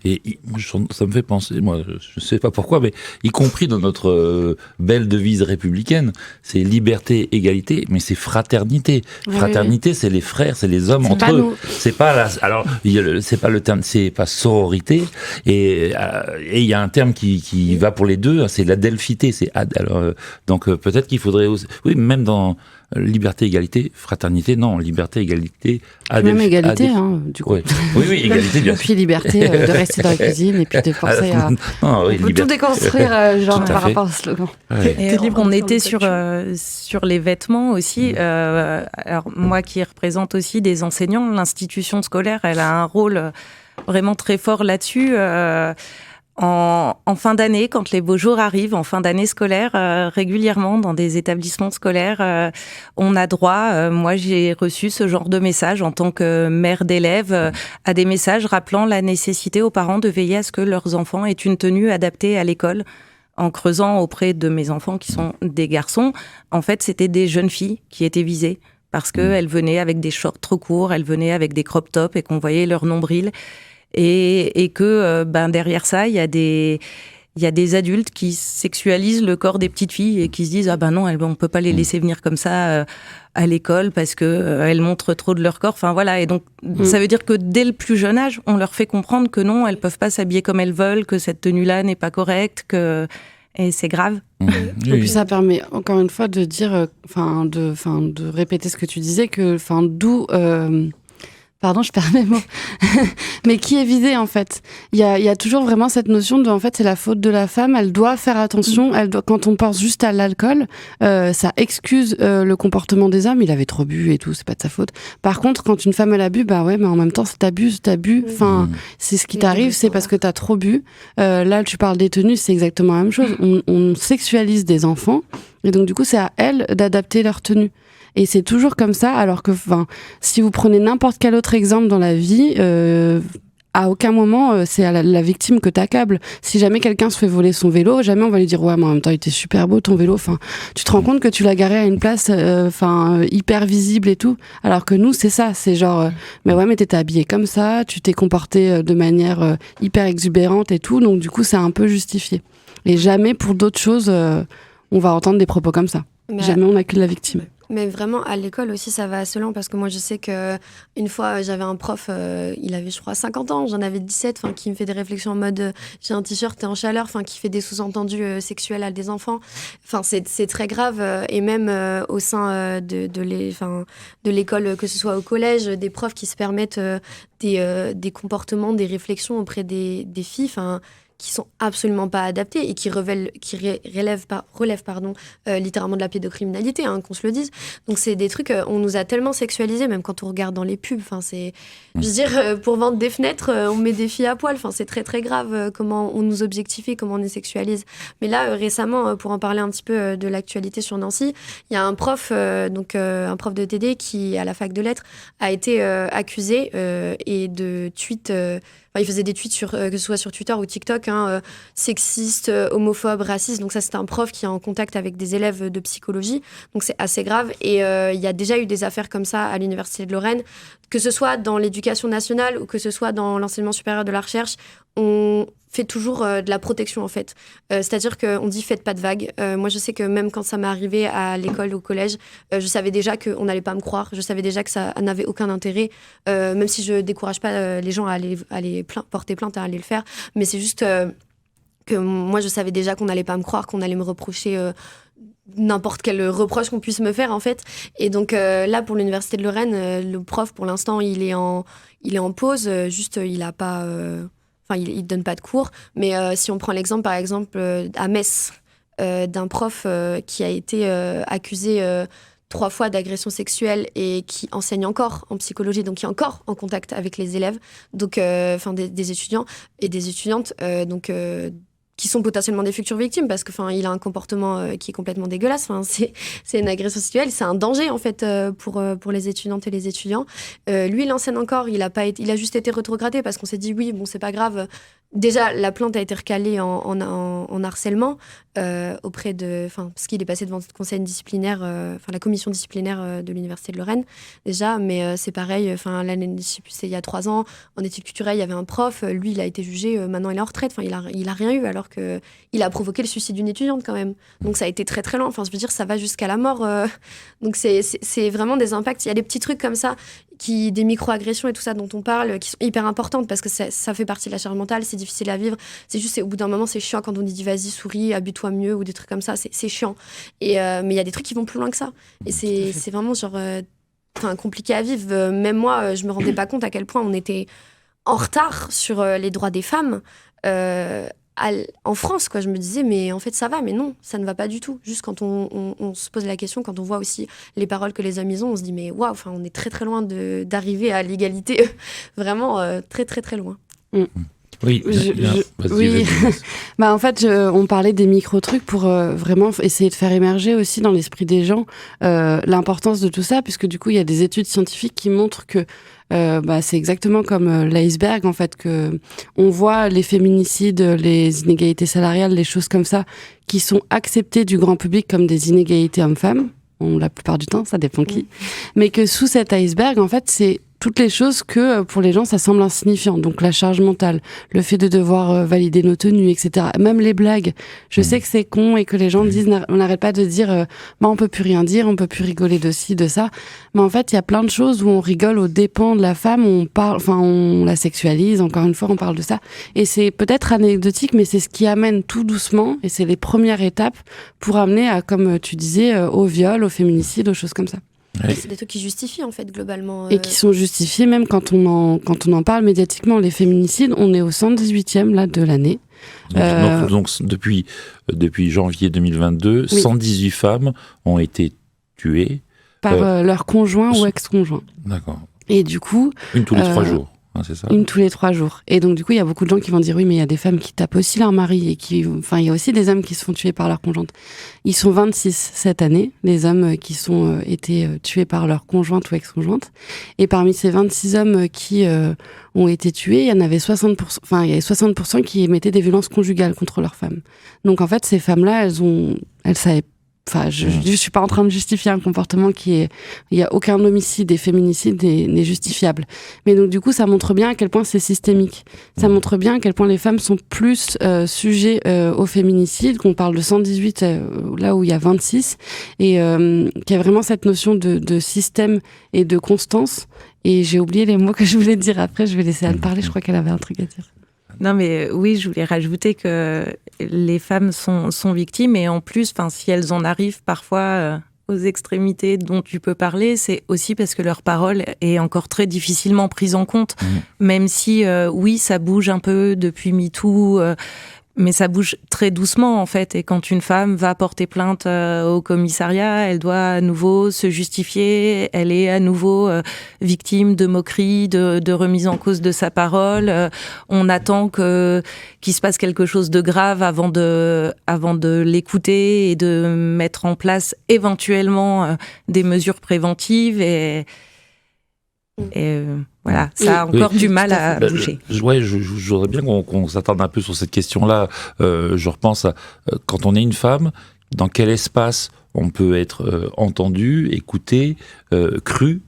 Et ça me fait penser, moi, je sais pas pourquoi, mais y compris dans notre belle devise républicaine, c'est liberté, égalité, mais c'est fraternité. Fraternité, c'est les frères, c'est les hommes entre eux. C'est pas c'est pas le terme, c'est pas sororité. Et il y a un terme qui va pour les deux, c'est l'adelphité. Donc peut-être qu'il faudrait aussi, oui, même dans liberté, égalité, fraternité, non, liberté, égalité, même égalité, du coup. Oui, égalité, bien sûr. Puis liberté de rester dans la cuisine, et puis de penser à... Non, oui, on peut tout déconstruire, par fait. rapport au slogan. Ouais. Et on était sur les vêtements aussi. Alors moi qui représente aussi des enseignants, l'institution scolaire, elle a un rôle vraiment très fort là-dessus. En fin d'année, quand les beaux jours arrivent, en fin d'année scolaire, régulièrement dans des établissements scolaires, on a droit, moi j'ai reçu ce genre de message en tant que mère d'élèves, à des messages rappelant la nécessité aux parents de veiller à ce que leurs enfants aient une tenue adaptée à l'école. En creusant auprès de mes enfants qui sont des garçons, en fait c'était des jeunes filles qui étaient visées, parce qu'elles venaient avec des shorts trop courts, elles venaient avec des crop tops et qu'on voyait leur nombril. Et que derrière ça, il y a des adultes qui sexualisent le corps des petites filles et qui se disent non, on peut pas les laisser venir comme ça à l'école parce que elles montrent trop de leur corps. Enfin voilà, et donc ça veut dire que dès le plus jeune âge, on leur fait comprendre que non, elles peuvent pas s'habiller comme elles veulent, que cette tenue-là n'est pas correcte, et c'est grave. Et puis ça permet encore une fois de dire, de répéter ce que tu disais, que d'où pardon, je perds mes mots. Mais qui est visé, en fait. Il y a toujours vraiment cette notion de, en fait, c'est la faute de la femme, elle doit faire attention, quand on pense juste à l'alcool, ça excuse le comportement des hommes, il avait trop bu et tout, c'est pas de sa faute. Par contre, quand une femme, elle a bu, mais en même temps, t'as bu, enfin, c'est ce qui t'arrive, c'est parce que t'as trop bu. Là, tu parles des tenues, c'est exactement la même chose. On sexualise des enfants, et donc, du coup, c'est à elles d'adapter leur tenue. Et c'est toujours comme ça, alors que, si vous prenez n'importe quel autre exemple dans la vie, à aucun moment, c'est à la victime que t'accables. Si jamais quelqu'un se fait voler son vélo, jamais on va lui dire, ouais, mais en même temps, il était super beau ton vélo. Enfin, tu te rends compte que tu l'as garé à une place, hyper visible et tout. Alors que nous, c'est ça, c'est genre, mais ouais, mais t'étais habillé comme ça, tu t'es comporté de manière hyper exubérante et tout, donc du coup, c'est un peu justifié. Et jamais pour d'autres choses, on va entendre des propos comme ça. Jamais on accuse la victime. Mais vraiment, à l'école aussi, ça va assez loin, parce que moi, je sais qu'une fois, j'avais un prof, il avait, je crois, 50 ans, j'en avais 17, qui me fait des réflexions en mode j'ai un t-shirt, t'es en chaleur, qui fait des sous-entendus sexuels à des enfants. C'est très grave, et même au sein de l'école, que ce soit au collège, des profs qui se permettent des comportements, des réflexions auprès des filles, qui sont absolument pas adaptés et qui relèvent littéralement de la pédocriminalité, qu'on se le dise. Donc c'est des trucs, on nous a tellement sexualisés, même quand on regarde dans les pubs. Je veux dire, pour vendre des fenêtres, on met des filles à poil. C'est très très grave comment on nous objectifie, comment on les sexualise. Mais là, récemment, pour en parler un petit peu de l'actualité sur Nancy, il y a un prof, un prof de TD qui, à la fac de lettres, a été accusé et de tweets. Il faisait des tweets que ce soit sur Twitter ou TikTok, sexistes, homophobes, racistes. Donc ça, c'est un prof qui est en contact avec des élèves de psychologie. Donc c'est assez grave. Et il y a déjà eu des affaires comme ça à l'Université de Lorraine, que ce soit dans l'éducation nationale ou que ce soit dans l'enseignement supérieur de la recherche. On fait toujours de la protection, en fait. C'est-à-dire qu'on dit « faites pas de vagues ». Moi, je sais que même quand ça m'est arrivé à l'école, au collège, je savais déjà qu'on n'allait pas me croire. Je savais déjà que ça n'avait aucun intérêt, même si je décourage pas les gens à aller porter plainte, à aller le faire. Mais c'est juste que moi, je savais déjà qu'on n'allait pas me croire, qu'on allait me reprocher n'importe quel reproche qu'on puisse me faire, en fait. Et donc là, pour l'Université de Lorraine, le prof, pour l'instant, il est en pause. Juste, il a pas... il donne pas de cours, mais si on prend l'exemple, par exemple, à Metz, d'un prof qui a été accusé 3 fois d'agression sexuelle et qui enseigne encore en psychologie, donc qui est encore en contact avec les élèves, donc des étudiants et des étudiantes, qui sont potentiellement des futures victimes parce que il a un comportement qui est complètement dégueulasse. C'est une agression sexuelle, c'est un danger en fait pour les étudiantes et les étudiants. Lui, il enseigne encore, il a juste été rétrogradé parce qu'on s'est dit oui, bon, c'est pas grave. Déjà, la plainte a été recalée en harcèlement auprès de, parce qu'il est passé devant le conseil disciplinaire, la commission disciplinaire de l'université de Lorraine déjà, mais c'est pareil. L'année, je sais plus, c'est il y a 3 ans, en études culturelles, il y avait un prof, lui, il a été jugé, maintenant il est en retraite. Il a rien eu alors que il a provoqué le suicide d'une étudiante quand même. Donc ça a été très très lent. Je veux dire, ça va jusqu'à la mort. Donc c'est vraiment des impacts. Il y a des petits trucs comme ça, des micro-agressions et tout ça dont on parle, qui sont hyper importantes parce que ça fait partie de la charge mentale, c'est difficile à vivre. C'est juste, au bout d'un moment, c'est chiant quand on dit vas-y, souris, habille-toi mieux ou des trucs comme ça. C'est chiant. Mais il y a des trucs qui vont plus loin que ça. Et c'est vraiment compliqué à vivre. Même moi, je me rendais pas compte à quel point on était en retard sur les droits des femmes. En France, quoi. Je me disais, mais en fait, ça va, mais non, ça ne va pas du tout. Juste quand on se pose la question, quand on voit aussi les paroles que les hommes ils ont, on se dit, mais waouh, on est très très loin d'arriver à l'égalité. Vraiment très très très loin. Oui, oui. En fait, on parlait des micro-trucs pour vraiment essayer de faire émerger aussi dans l'esprit des gens l'importance de tout ça, puisque du coup, il y a des études scientifiques qui montrent que c'est exactement comme l'iceberg, en fait, que on voit les féminicides, les inégalités salariales, les choses comme ça, qui sont acceptées du grand public comme des inégalités hommes-femmes. La plupart du temps, ça dépend qui. Mais que sous cet iceberg, en fait, c'est toutes les choses que pour les gens ça semble insignifiant, donc la charge mentale, le fait de devoir valider nos tenues, etc. Même les blagues, je sais que c'est con et que les gens disent, on n'arrête pas de dire on peut plus rien dire, on peut plus rigoler de ci, de ça, mais en fait il y a plein de choses où on rigole aux dépens de la femme, on parle, on la sexualise, encore une fois on parle de ça, et c'est peut-être anecdotique, mais c'est ce qui amène tout doucement, et c'est les premières étapes pour amener à, comme tu disais, au viol, au féminicide, aux choses comme ça. Oui. C'est des trucs qui justifient en fait globalement. Et qui sont justifiés même quand on en parle médiatiquement. Les féminicides, on est au 118e là de l'année. Donc depuis janvier 2022, oui. 118 femmes ont été tuées par leur conjoint ou ex-conjoint. D'accord. Et du coup, une tous les 3 jours. C'est ça. Une tous les 3 jours. Et donc, du coup, il y a beaucoup de gens qui vont dire oui, mais il y a des femmes qui tapent aussi leur mari et il y a aussi des hommes qui se font tuer par leur conjointe. Ils sont 26 cette année, les hommes qui sont été tués par leur conjointe ou ex-conjointe. Et parmi ces 26 hommes qui ont été tués, il y en avait 60% qui émettaient des violences conjugales contre leurs femmes. Donc, en fait, ces femmes-là, elles savaient. Je suis pas en train de justifier un comportement il y a aucun homicide et féminicide n'est justifiable. Mais donc, du coup, ça montre bien à quel point c'est systémique. Ça montre bien à quel point les femmes sont plus sujets au féminicide, qu'on parle de 118 là où il y a 26, et qu'il y a vraiment cette notion de système et de constance. Et j'ai oublié les mots que je voulais dire après, je vais laisser Anne parler, je crois qu'elle avait un truc à dire. Non, mais oui, je voulais rajouter que les femmes sont victimes et en plus, si elles en arrivent parfois aux extrémités dont tu peux parler, c'est aussi parce que leur parole est encore très difficilement prise en compte. Même si, oui, ça bouge un peu depuis MeToo, mais ça bouge très doucement en fait. Et quand une femme va porter plainte au commissariat, elle doit à nouveau se justifier, elle est à nouveau victime de moqueries, de remise en cause de sa parole. On attend qu'il se passe quelque chose de grave avant de l'écouter et de mettre en place éventuellement des mesures préventives et voilà, ça a encore du mal à bouger. Je voudrais bien qu'on s'attarde un peu sur cette question-là. Je repense à quand on est une femme, dans quel espace on peut être entendu, écouté, cru.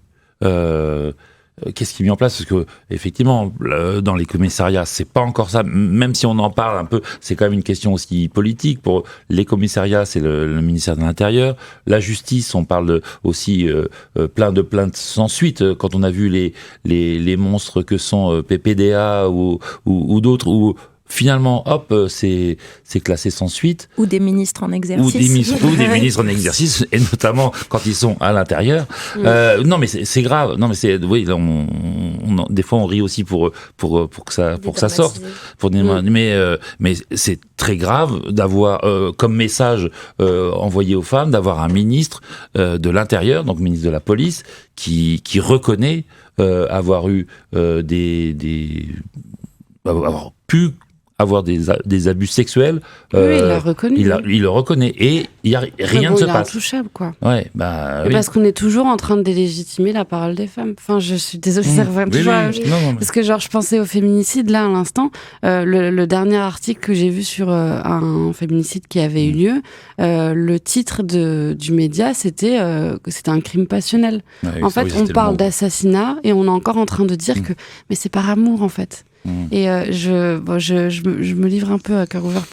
Qu'est-ce qui est mis en place ? Parce que effectivement, dans les commissariats, c'est pas encore ça. Même si on en parle un peu, c'est quand même une question aussi politique. Pour les commissariats, c'est le ministère de l'Intérieur. La justice, on parle aussi plein de plaintes sans suite. Quand on a vu les monstres que sont PPDA ou d'autres, où finalement, hop, c'est classé sans suite. Ou des ministres en exercice. Ou des ministres en exercice, et notamment quand ils sont à l'intérieur. Non, mais c'est grave. Non, mais oui, là, des fois, on rit aussi pour que ça sorte. Mais c'est très grave d'avoir comme message envoyé aux femmes d'avoir un ministre de l'Intérieur, donc ministre de la Police, qui reconnaît avoir eu avoir pu avoir des abus sexuels. Oui, il l'a reconnu. Il le reconnaît et rien ne se passe. Il est intouchable, quoi. Ouais, oui. Parce qu'on est toujours en train de délégitimer la parole des femmes. Enfin, je suis désolée, ça revient toujours à... Non, Parce que je pensais au féminicide, là, à l'instant. Le dernier article que j'ai vu sur un féminicide qui avait eu lieu, le titre du média, c'était que c'était un crime passionnel. Ouais, en fait, on parle d'assassinat et on est encore en train de dire que... Mais c'est par amour, en fait. Et je me livre un peu à cœur ouvert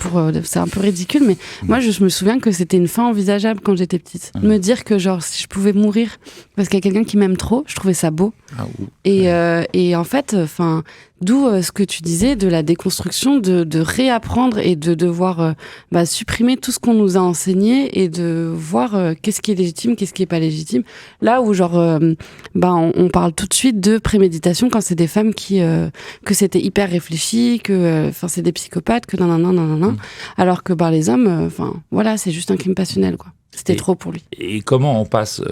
c'est un peu ridicule, mais moi je me souviens que c'était une fin envisageable quand j'étais petite. Me dire que genre si je pouvais mourir parce qu'il y a quelqu'un qui m'aime trop, je trouvais ça beau. Et en fait, enfin, d'où ce que tu disais de la déconstruction, de réapprendre et de devoir supprimer tout ce qu'on nous a enseigné et de voir qu'est-ce qui est légitime, qu'est-ce qui est pas légitime. Là où genre on parle tout de suite de préméditation quand c'est des femmes que c'était hyper réfléchi, que c'est des psychopathes, que nanana. Alors que les hommes, voilà, c'est juste un crime passionnel, quoi. C'était trop pour lui. Et comment on passe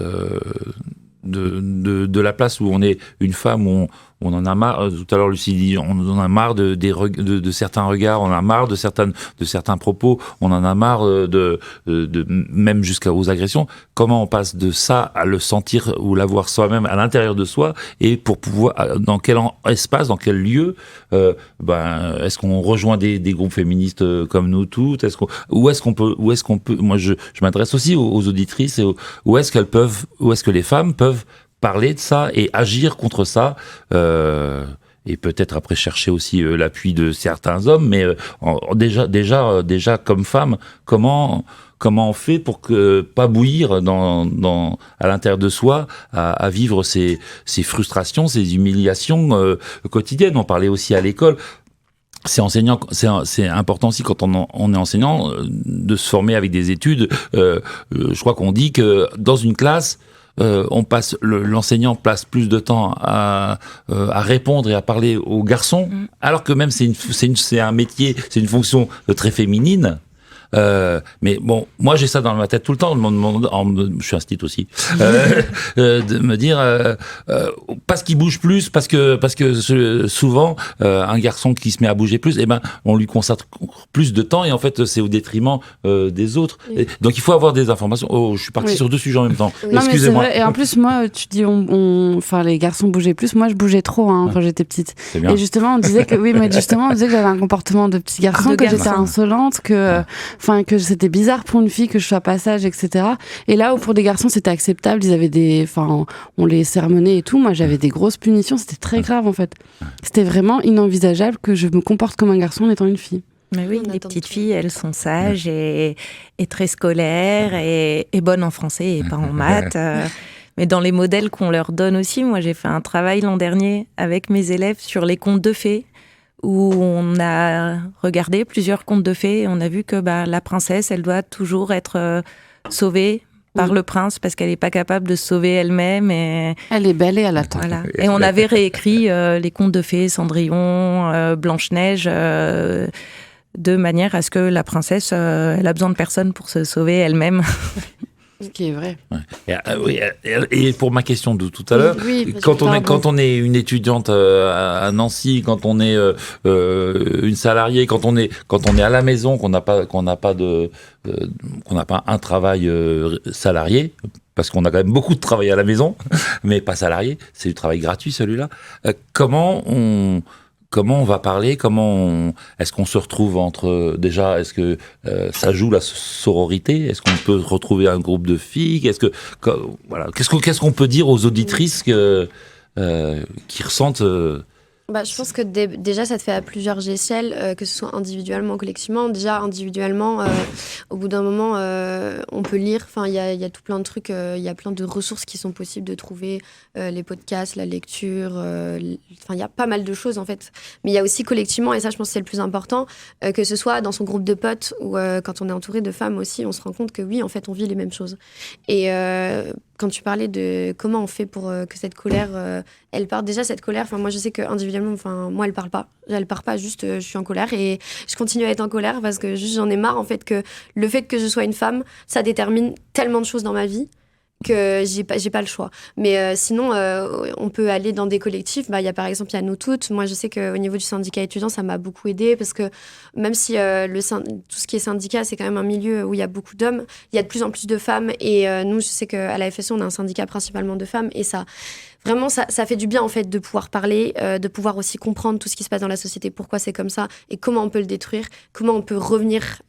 de la place où on est une femme, où on en a marre, tout à l'heure Lucie dit, on en a marre de certains regards, on en a marre de certains propos, on en a marre de même jusqu'aux agressions. Comment on passe de ça à le sentir ou l'avoir soi-même à l'intérieur de soi, et pour pouvoir, dans quel espace, dans quel lieu, est-ce qu'on rejoint des groupes féministes comme nous toutes, où est-ce qu'on peut, moi je m'adresse aussi aux auditrices, et où est-ce que les femmes peuvent parler de ça et agir contre ça, et peut-être après chercher aussi l'appui de certains hommes, mais déjà comme femme, comment on fait pour que pas bouillir à l'intérieur de soi, à vivre ces frustrations, ces humiliations quotidiennes. On parlait aussi à l'école. C'est important aussi quand on est enseignant de se former avec des études. Je crois qu'on dit que dans une classe, l'enseignant passe plus de temps à répondre et à parler aux garçons, alors que même c'est un métier, c'est une fonction très féminine. Mais bon, moi j'ai ça dans ma tête tout le temps, je suis instit aussi, de me dire parce qu'il bouge plus, parce que souvent un garçon qui se met à bouger plus, on lui consacre plus de temps, et en fait c'est au détriment des autres. Oui. Donc il faut avoir des informations. Oh, je suis parti sur deux sujets en même temps. Oui. Excusez-moi. Mais c'est vrai. Et en plus moi, tu dis les garçons bougeaient plus. Moi je bougeais trop quand j'étais petite. Et justement on disait que j'avais un comportement de petit garçon, j'étais insolente, que c'était bizarre pour une fille que je sois pas sage, etc. Et là où pour des garçons c'était acceptable, ils avaient on les sermonnait et tout. Moi j'avais des grosses punitions, c'était très grave en fait. C'était vraiment inenvisageable que je me comporte comme un garçon en étant une fille. Mais oui, les petites filles, elles sont sages et très scolaires et bonnes en français et pas en maths. Mais dans les modèles qu'on leur donne aussi, moi j'ai fait un travail l'an dernier avec mes élèves sur les contes de fées, où on a regardé plusieurs contes de fées et on a vu que la princesse, elle doit toujours être sauvée par le prince parce qu'elle n'est pas capable de se sauver elle-même. Et... Elle est belle et elle attend. Voilà. Et on avait réécrit les contes de fées, Cendrillon, Blanche-Neige, de manière à ce que la princesse, elle a besoin de personne pour se sauver elle-même. Ce qui est vrai. Ouais. Et pour ma question de tout à l'heure, quand on est une étudiante à Nancy, quand on est une salariée, quand on est à la maison, qu'on n'a pas un travail salarié, parce qu'on a quand même beaucoup de travail à la maison, mais pas salarié, c'est du travail gratuit celui-là. Comment on va parler, est-ce qu'on se retrouve déjà, est-ce que ça joue la sororité, est-ce qu'on peut retrouver un groupe de filles, qu'est-ce qu'on peut dire aux auditrices qui ressentent Je pense que déjà, ça te fait à plusieurs échelles, que ce soit individuellement ou collectivement. Déjà, individuellement, au bout d'un moment, on peut lire. Enfin, il y a tout plein de trucs. Il y a plein de ressources qui sont possibles de trouver. Les podcasts, la lecture. Enfin, il y a pas mal de choses, en fait. Mais il y a aussi collectivement, et ça, je pense que c'est le plus important, que ce soit dans son groupe de potes ou quand on est entouré de femmes aussi, on se rend compte que oui, en fait, on vit les mêmes choses. Et quand tu parlais de comment on fait pour que cette colère, elle parte. Déjà, cette colère, moi, je sais qu'individuellement, moi, elle part pas, juste je suis en colère et je continue à être en colère parce que juste j'en ai marre, en fait, que le fait que je sois une femme, ça détermine tellement de choses dans ma vie que j'ai pas le choix. Mais sinon, on peut aller dans des collectifs. Il y a par exemple, il y a Nous Toutes. Moi, je sais qu'au niveau du syndicat étudiant, ça m'a beaucoup aidée parce que même si tout ce qui est syndicat, c'est quand même un milieu où il y a beaucoup d'hommes, il y a de plus en plus de femmes. Et nous, je sais qu'à la FSE, on a un syndicat principalement de femmes et ça... Vraiment, ça fait du bien, en fait, de pouvoir parler, de pouvoir aussi comprendre tout ce qui se passe dans la société, pourquoi c'est comme ça, et comment on peut le détruire, comment on peut revenir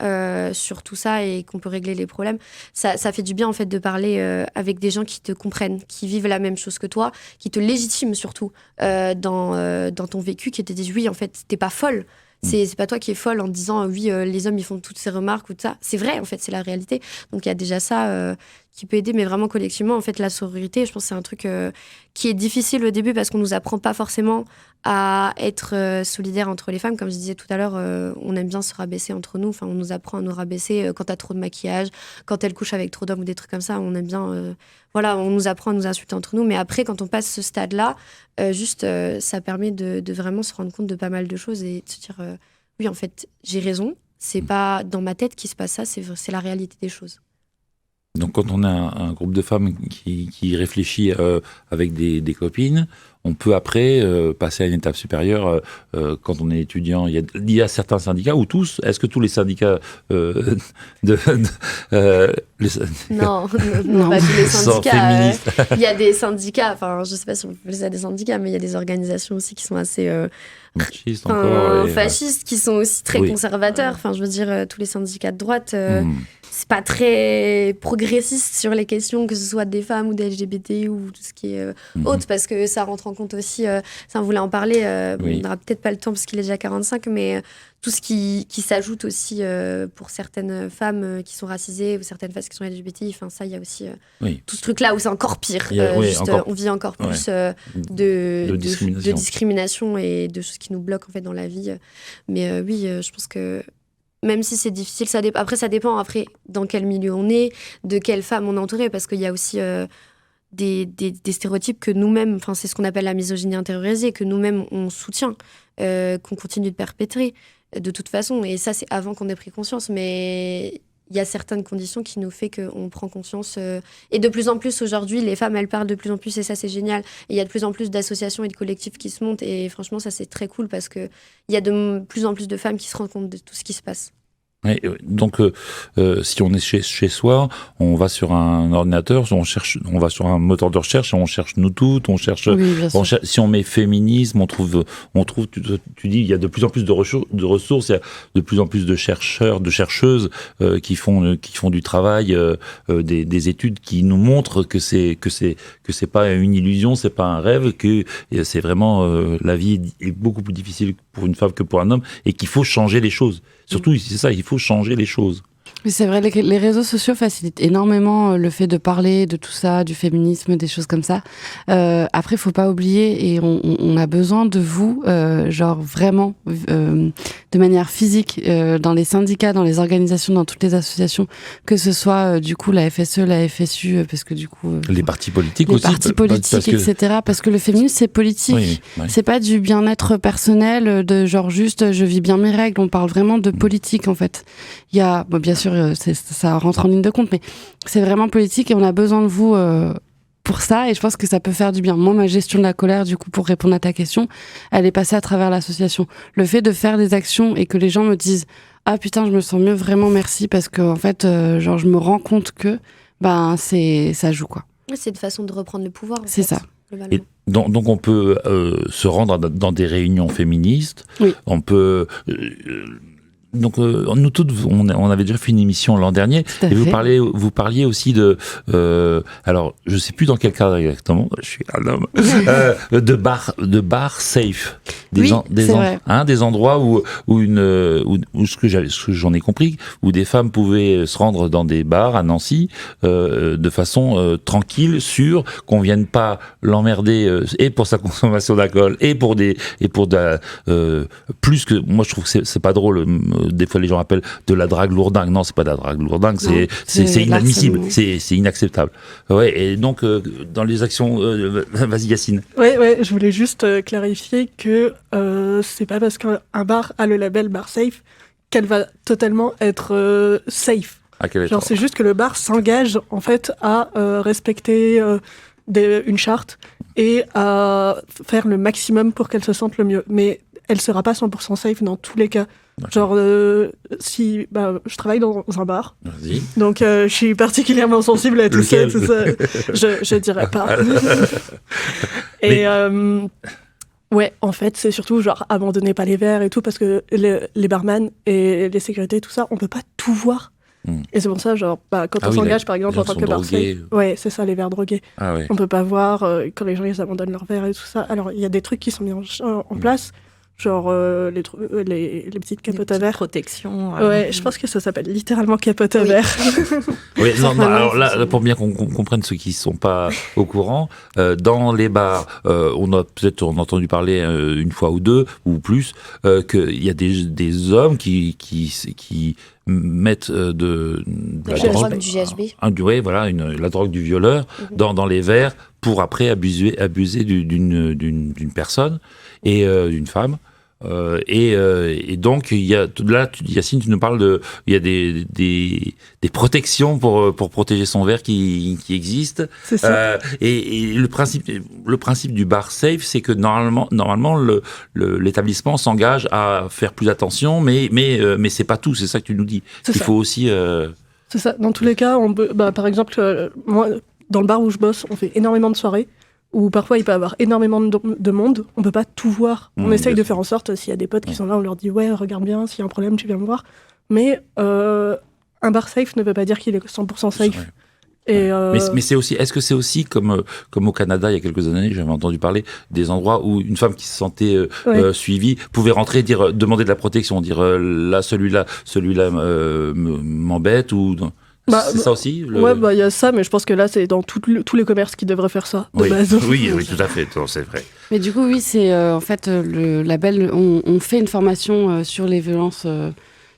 sur tout ça et qu'on peut régler les problèmes. Ça fait du bien, en fait, de parler avec des gens qui te comprennent, qui vivent la même chose que toi, qui te légitiment surtout dans ton vécu, qui te disent « Oui, en fait, t'es pas folle ». C'est pas toi qui es folle en disant oui, les hommes ils font toutes ces remarques ou tout ça. C'est vrai, en fait, c'est la réalité. Donc il y a déjà ça qui peut aider, mais vraiment collectivement, en fait, la sororité, je pense que c'est un truc qui est difficile au début parce qu'on nous apprend pas forcément à être solidaire entre les femmes. Comme je disais tout à l'heure, on aime bien se rabaisser entre nous. Enfin, on nous apprend à nous rabaisser quand t'as trop de maquillage, quand elle couche avec trop d'hommes ou des trucs comme ça. On aime bien, on nous apprend à nous insulter entre nous. Mais après, quand on passe ce stade-là, ça permet de vraiment se rendre compte de pas mal de choses et de se dire oui, en fait, j'ai raison. C'est pas dans ma tête qu'il se passe ça, c'est la réalité des choses. Donc quand on a un groupe de femmes qui réfléchit avec des copines, on peut après passer à une étape supérieure quand on est étudiant. Il y a certains syndicats, ou tous, est-ce que tous les syndicats Non, pas tous les syndicats. Il y a des syndicats, je sais pas si on peut appeler ça des syndicats, mais il y a des organisations aussi qui sont assez... machistes encore. Fascistes, qui sont aussi très conservateurs. Je veux dire, tous les syndicats de droite... c'est pas très progressiste sur les questions, que ce soit des femmes ou des LGBT ou tout ce qui est autre, parce que ça rentre en compte aussi, ça on voulait en parler, on n'aura peut-être pas le temps parce qu'il est déjà 45, mais tout ce qui s'ajoute aussi pour certaines femmes qui sont racisées ou certaines femmes qui sont LGBT, ça il y a aussi tout ce truc-là où c'est encore pire, on vit encore plus de discrimination et de choses qui nous bloquent en fait dans la vie. Mais je pense que même si c'est difficile, après ça dépend dans quel milieu on est, de quelle femme on est entouré, parce qu'il y a aussi des stéréotypes que nous-mêmes, c'est ce qu'on appelle la misogynie intériorisée, que nous-mêmes on soutient, qu'on continue de perpétrer de toute façon, et ça c'est avant qu'on ait pris conscience, mais il y a certaines conditions qui nous fait qu'on prend conscience, et de plus en plus aujourd'hui, les femmes elles parlent de plus en plus, et ça c'est génial, et il y a de plus en plus d'associations et de collectifs qui se montent, et franchement ça c'est très cool parce qu'il y a de plus en plus de femmes qui se rendent compte de tout ce qui se passe. Ouais, donc, si on est chez soi, on va sur un ordinateur, on va sur un moteur de recherche, et on cherche Nous Toutes, si on met féminisme, on trouve, tu dis, il y a de plus en plus de ressources, il y a de plus en plus de chercheurs, de chercheuses, qui font du travail, des études qui nous montrent que c'est pas une illusion, c'est pas un rêve, que c'est vraiment, la vie est beaucoup plus difficile pour une femme que pour un homme, et qu'il faut changer les choses. Surtout, c'est ça, il faut changer les choses. Oui, c'est vrai, les réseaux sociaux facilitent énormément le fait de parler de tout ça, du féminisme, des choses comme ça. Après, faut pas oublier, et on a besoin de vous, vraiment, de manière physique, dans les syndicats, dans les organisations, dans toutes les associations, que ce soit du coup la FSE, la FSU, parce que du coup... les partis politiques aussi. Les partis politiques, etc. Parce que le féminisme, c'est politique. Oui. C'est pas du bien-être personnel, de juste, je vis bien mes règles. On parle vraiment de politique, en fait. Il y a, bien sûr, ça rentre en ligne de compte, mais c'est vraiment politique et on a besoin de vous pour ça, et je pense que ça peut faire du bien. Moi, ma gestion de la colère, du coup, pour répondre à ta question, elle est passée à travers l'association. Le fait de faire des actions et que les gens me disent « Ah putain, je me sens mieux, vraiment merci », parce que en fait, je me rends compte que ça joue, quoi. C'est une façon de reprendre le pouvoir. C'est ça. Et donc on peut se rendre dans des réunions féministes. Oui. On peut Donc nous toutes, on avait déjà fait une émission l'an dernier et vous parliez aussi de alors je sais plus dans quel cadre exactement, je suis un homme de bar safe, des endroits où ce que j'en ai compris, où des femmes pouvaient se rendre dans des bars à Nancy de façon tranquille, sûre, qu'on vienne pas l'emmerder et pour sa consommation d'alcool et pour plus que moi je trouve que c'est pas drôle. Des fois, les gens appellent de la drague lourdingue. Non, c'est pas de la drague lourdingue, c'est inadmissible, c'est inacceptable. Ouais, et donc, dans les actions, vas-y Yacine. Ouais, je voulais juste clarifier que c'est pas parce qu'un bar a le label Bar Safe qu'elle va totalement être safe. Genre, c'est juste que le bar s'engage, en fait, à respecter une charte et à faire le maximum pour qu'elle se sente le mieux. Mais elle sera pas 100% safe dans tous les cas. Genre, si je travaille dans un bar, vas-y. Donc je suis particulièrement sensible à tout ça. Je dirais pas. Et ouais, en fait, c'est surtout genre abandonnez pas les verres et tout parce que les barman et les sécurités, tout ça, on peut pas tout voir. Et c'est pour ça, genre, quand on s'engage, par exemple, en tant que bar safe, ouais, c'est ça, les verres drogués. Ah, ouais. On peut pas voir quand les gens ils abandonnent leurs verres et tout ça. Alors, il y a des trucs qui sont mis en place. Genre les petites capotes à verre. Protection. Ouais, je pense que ça s'appelle littéralement capote à verre. Oui, non, alors là, pour bien qu'on comprenne ceux qui ne sont pas au courant, dans les bars, on a peut-être entendu parler une fois ou deux, ou plus, qu'il y a des hommes qui mettent de la drogue, du GHB. Ouais, voilà, la drogue du violeur dans les verres pour après abuser d'une personne et d'une femme. Et donc il y a là, Yacine, tu nous parles il y a des protections pour protéger son verre qui existent. C'est ça. Et le principe du bar safe, c'est que normalement l'établissement s'engage à faire plus attention, mais c'est pas tout. C'est ça que tu nous dis. Il faut aussi. C'est ça. Dans tous les cas, on peut, par exemple, moi, dans le bar où je bosse, on fait énormément de soirées. Où parfois il peut y avoir énormément de monde, on peut pas tout voir. On essaye de faire en sorte, s'il y a des potes qui sont là, on leur dit ouais, regarde bien, s'il y a un problème, tu viens me voir. Mais un bar safe ne veut pas dire qu'il est 100% safe. Et mais c'est aussi, est-ce que c'est aussi comme au Canada il y a quelques années, j'avais entendu parler des endroits où une femme qui se sentait suivie pouvait rentrer, demander de la protection, dire là celui-là m'embête ou. C'est ça aussi Ouais, il y a ça, mais je pense que là, c'est dans tous les commerces qui devraient faire ça, de base. Oui, tout à fait, c'est vrai. Mais du coup, oui, c'est en fait le label, on fait une formation sur les violences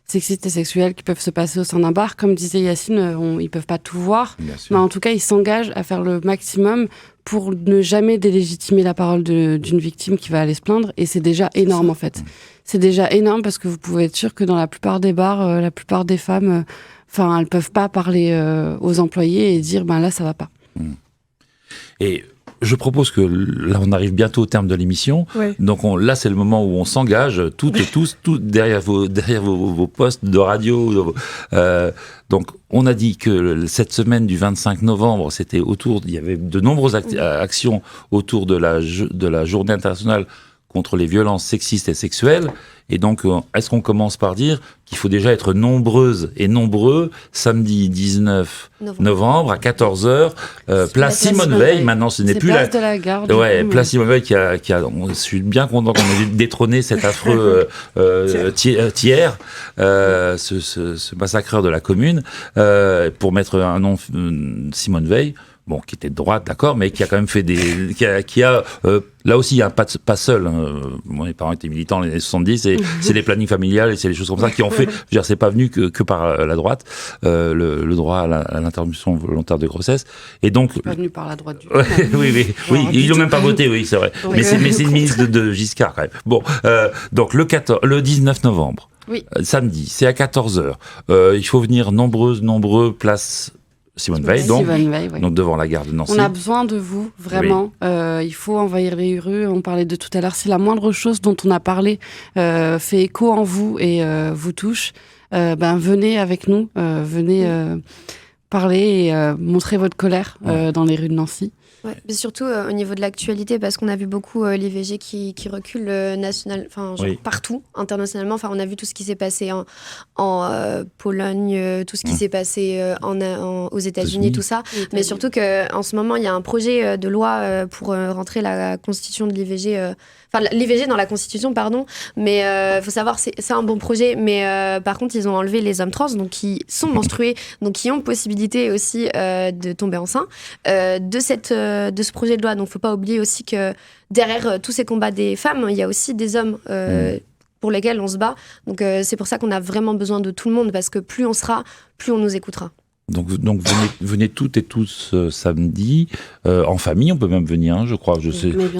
sexistes et sexuelles qui peuvent se passer au sein d'un bar. Comme disait Yacine, ils peuvent pas tout voir, mais en tout cas, ils s'engagent à faire le maximum pour ne jamais délégitimer la parole d'une victime qui va aller se plaindre, et c'est déjà énorme, en fait. C'est déjà énorme parce que vous pouvez être sûr que dans la plupart des bars, la plupart des femmes... Enfin, elles peuvent pas parler aux employés et dire là ça va pas. Et je propose que là on arrive bientôt au terme de l'émission. Ouais. Donc là c'est le moment où on s'engage toutes et tous derrière vos postes de radio. Donc on a dit que cette semaine du 25 novembre, il y avait de nombreuses actions autour de la journée internationale contre les violences sexistes et sexuelles. Et donc, est-ce qu'on commence par dire qu'il faut déjà être nombreuses et nombreux samedi 19 novembre à 14h, place Simone Veil. Maintenant, ce n'est plus place de la Gare. Ouais, place Simone Veil je suis bien content qu'on ait détrôné cet affreux Thiers, ce massacreur de la commune, pour mettre un nom Simone Veil. Bon, qui était de droite, d'accord, mais qui a quand même fait là aussi, pas seul. Mes parents étaient militants dans les années 70, et c'est les plannings familiales et c'est les choses comme ça qui ont fait. Je veux dire, c'est pas venu que par la droite, le droit à l'interruption volontaire de grossesse. Et donc. C'est pas venu par la droite du tout. Oui, ils l'ont même pas voté, oui, c'est vrai. Oui. Mais c'est une ministre de Giscard, quand même. Bon, donc le 19 novembre, samedi, c'est à 14h. Il faut venir nombreux, place Simone Veil, donc devant la gare de Nancy. On a besoin de vous, vraiment. Oui. Il faut envahir les rues. On parlait de tout à l'heure. Si la moindre chose dont on a parlé fait écho en vous et vous touche, venez avec nous. Venez parler et montrer votre colère dans les rues de Nancy. Ouais, mais surtout au niveau de l'actualité, parce qu'on a vu beaucoup l'IVG qui recule partout, internationalement. Enfin, on a vu tout ce qui s'est passé en Pologne, tout ce qui s'est passé aux États-Unis, tout ça. Mais surtout qu'en ce moment, il y a un projet de loi pour rentrer la constitution de l'IVG... l'IVG dans la Constitution, pardon, mais faut savoir, c'est un bon projet, mais par contre, ils ont enlevé les hommes trans, donc qui sont menstrués, donc qui ont possibilité aussi de tomber enceinte de ce projet de loi. Donc, faut pas oublier aussi que derrière tous ces combats des femmes, il y a aussi des hommes pour lesquels on se bat. Donc, c'est pour ça qu'on a vraiment besoin de tout le monde, parce que plus on sera, plus on nous écoutera. Donc venez toutes et tous samedi en famille, on peut même venir, je crois.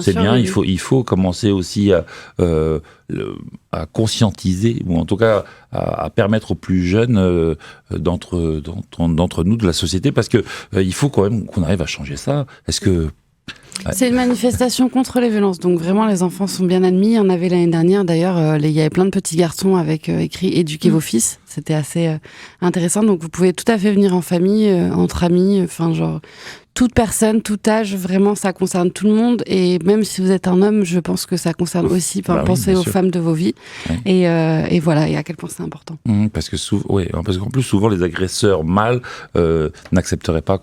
C'est bien. Oui. Il faut commencer aussi à conscientiser, ou en tout cas à permettre aux plus jeunes d'entre nous de la société, parce que il faut quand même qu'on arrive à changer ça. Est-ce que c'est une manifestation contre les violences, donc vraiment les enfants sont bien admis. Il y en avait l'année dernière d'ailleurs, il y avait plein de petits garçons avec écrit « Éduquez vos fils », c'était assez intéressant. Donc vous pouvez tout à fait venir en famille, entre amis, enfin genre toute personne, tout âge, vraiment ça concerne tout le monde. Et même si vous êtes un homme, je pense que ça concerne aussi, pensez aux femmes de vos vies. Ouais. Et voilà, et à quel point c'est important. Parce qu'en plus souvent les agresseurs mâles n'accepteraient pas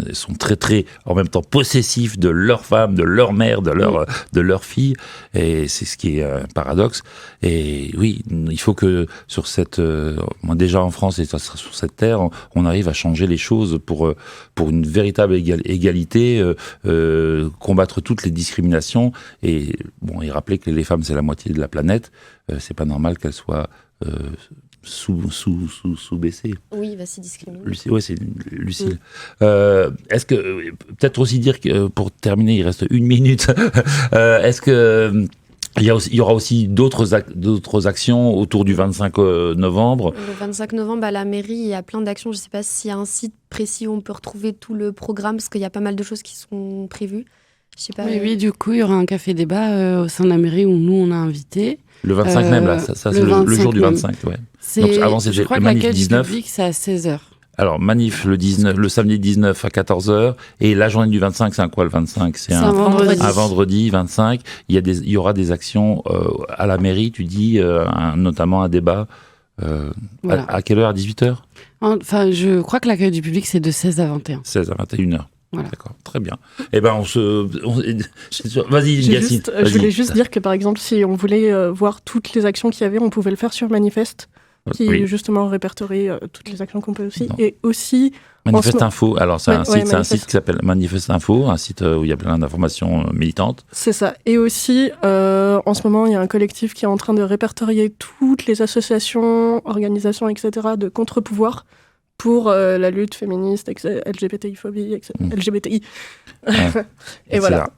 ils sont très très en même temps possessifs de leur femme, de leur mère, de leur fille, et c'est ce qui est un paradoxe. Et oui, il faut que sur cette déjà en France et sur cette terre, on arrive à changer les choses pour une véritable égalité, combattre toutes les discriminations et rappeler que les femmes c'est la moitié de la planète. C'est pas normal qu'elles soient sous-baissée. Oui, c'est discriminé. C'est Lucille. Est-ce que, peut-être aussi dire que, pour terminer, il reste 1 minute, est-ce que il y aura aussi d'autres actions autour du 25 novembre. Le 25 novembre, à la mairie, il y a plein d'actions. Je ne sais pas s'il y a un site précis où on peut retrouver tout le programme, parce qu'il y a pas mal de choses qui sont prévues. Je sais pas. Oui, du coup, il y aura un café-débat au sein de la mairie où nous, on a invité. Le 25 même, là, ça c'est le jour du 25, ouais. Donc, avant, c'était le manif 19. Public, c'est à 16h. Alors, manif le samedi 19 à 14h, et la journée du 25, c'est quoi le 25 ? C'est un vendredi 25. Il y aura des actions à la mairie, tu dis, notamment un débat. Voilà. À quelle heure ? À 18h ? Enfin, je crois que l'accueil du public, c'est de 16 à 21. 16 à 21h. Voilà. D'accord, très bien. Eh ben, vas-y, Yacine. Je voulais juste dire que, par exemple, si on voulait voir toutes les actions qu'il y avait, on pouvait le faire sur Manifeste, qui justement répertorie toutes les actions qu'on peut aussi. Et aussi... Manifeste Info, alors c'est un site qui s'appelle Manifeste Info, un site où il y a plein d'informations militantes. C'est ça. Et aussi, en ce moment, il y a un collectif qui est en train de répertorier toutes les associations, organisations, etc. de contre-pouvoir pour la lutte féministe, LGBTI-phobie, etc. LGBTI. Et voilà.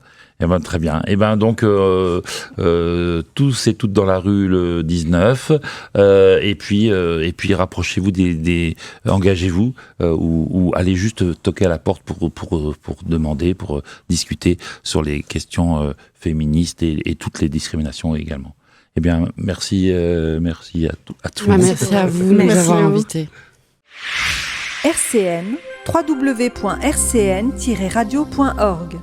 Eh ben, très bien. Et ben donc tous et toutes dans la rue le 19. Et puis rapprochez-vous engagez-vous ou allez juste toquer à la porte pour demander, pour discuter sur les questions féministes et toutes les discriminations également. Eh bien merci à tous. Merci à vous de nous avoir invités. RCN, www.rcn-radio.org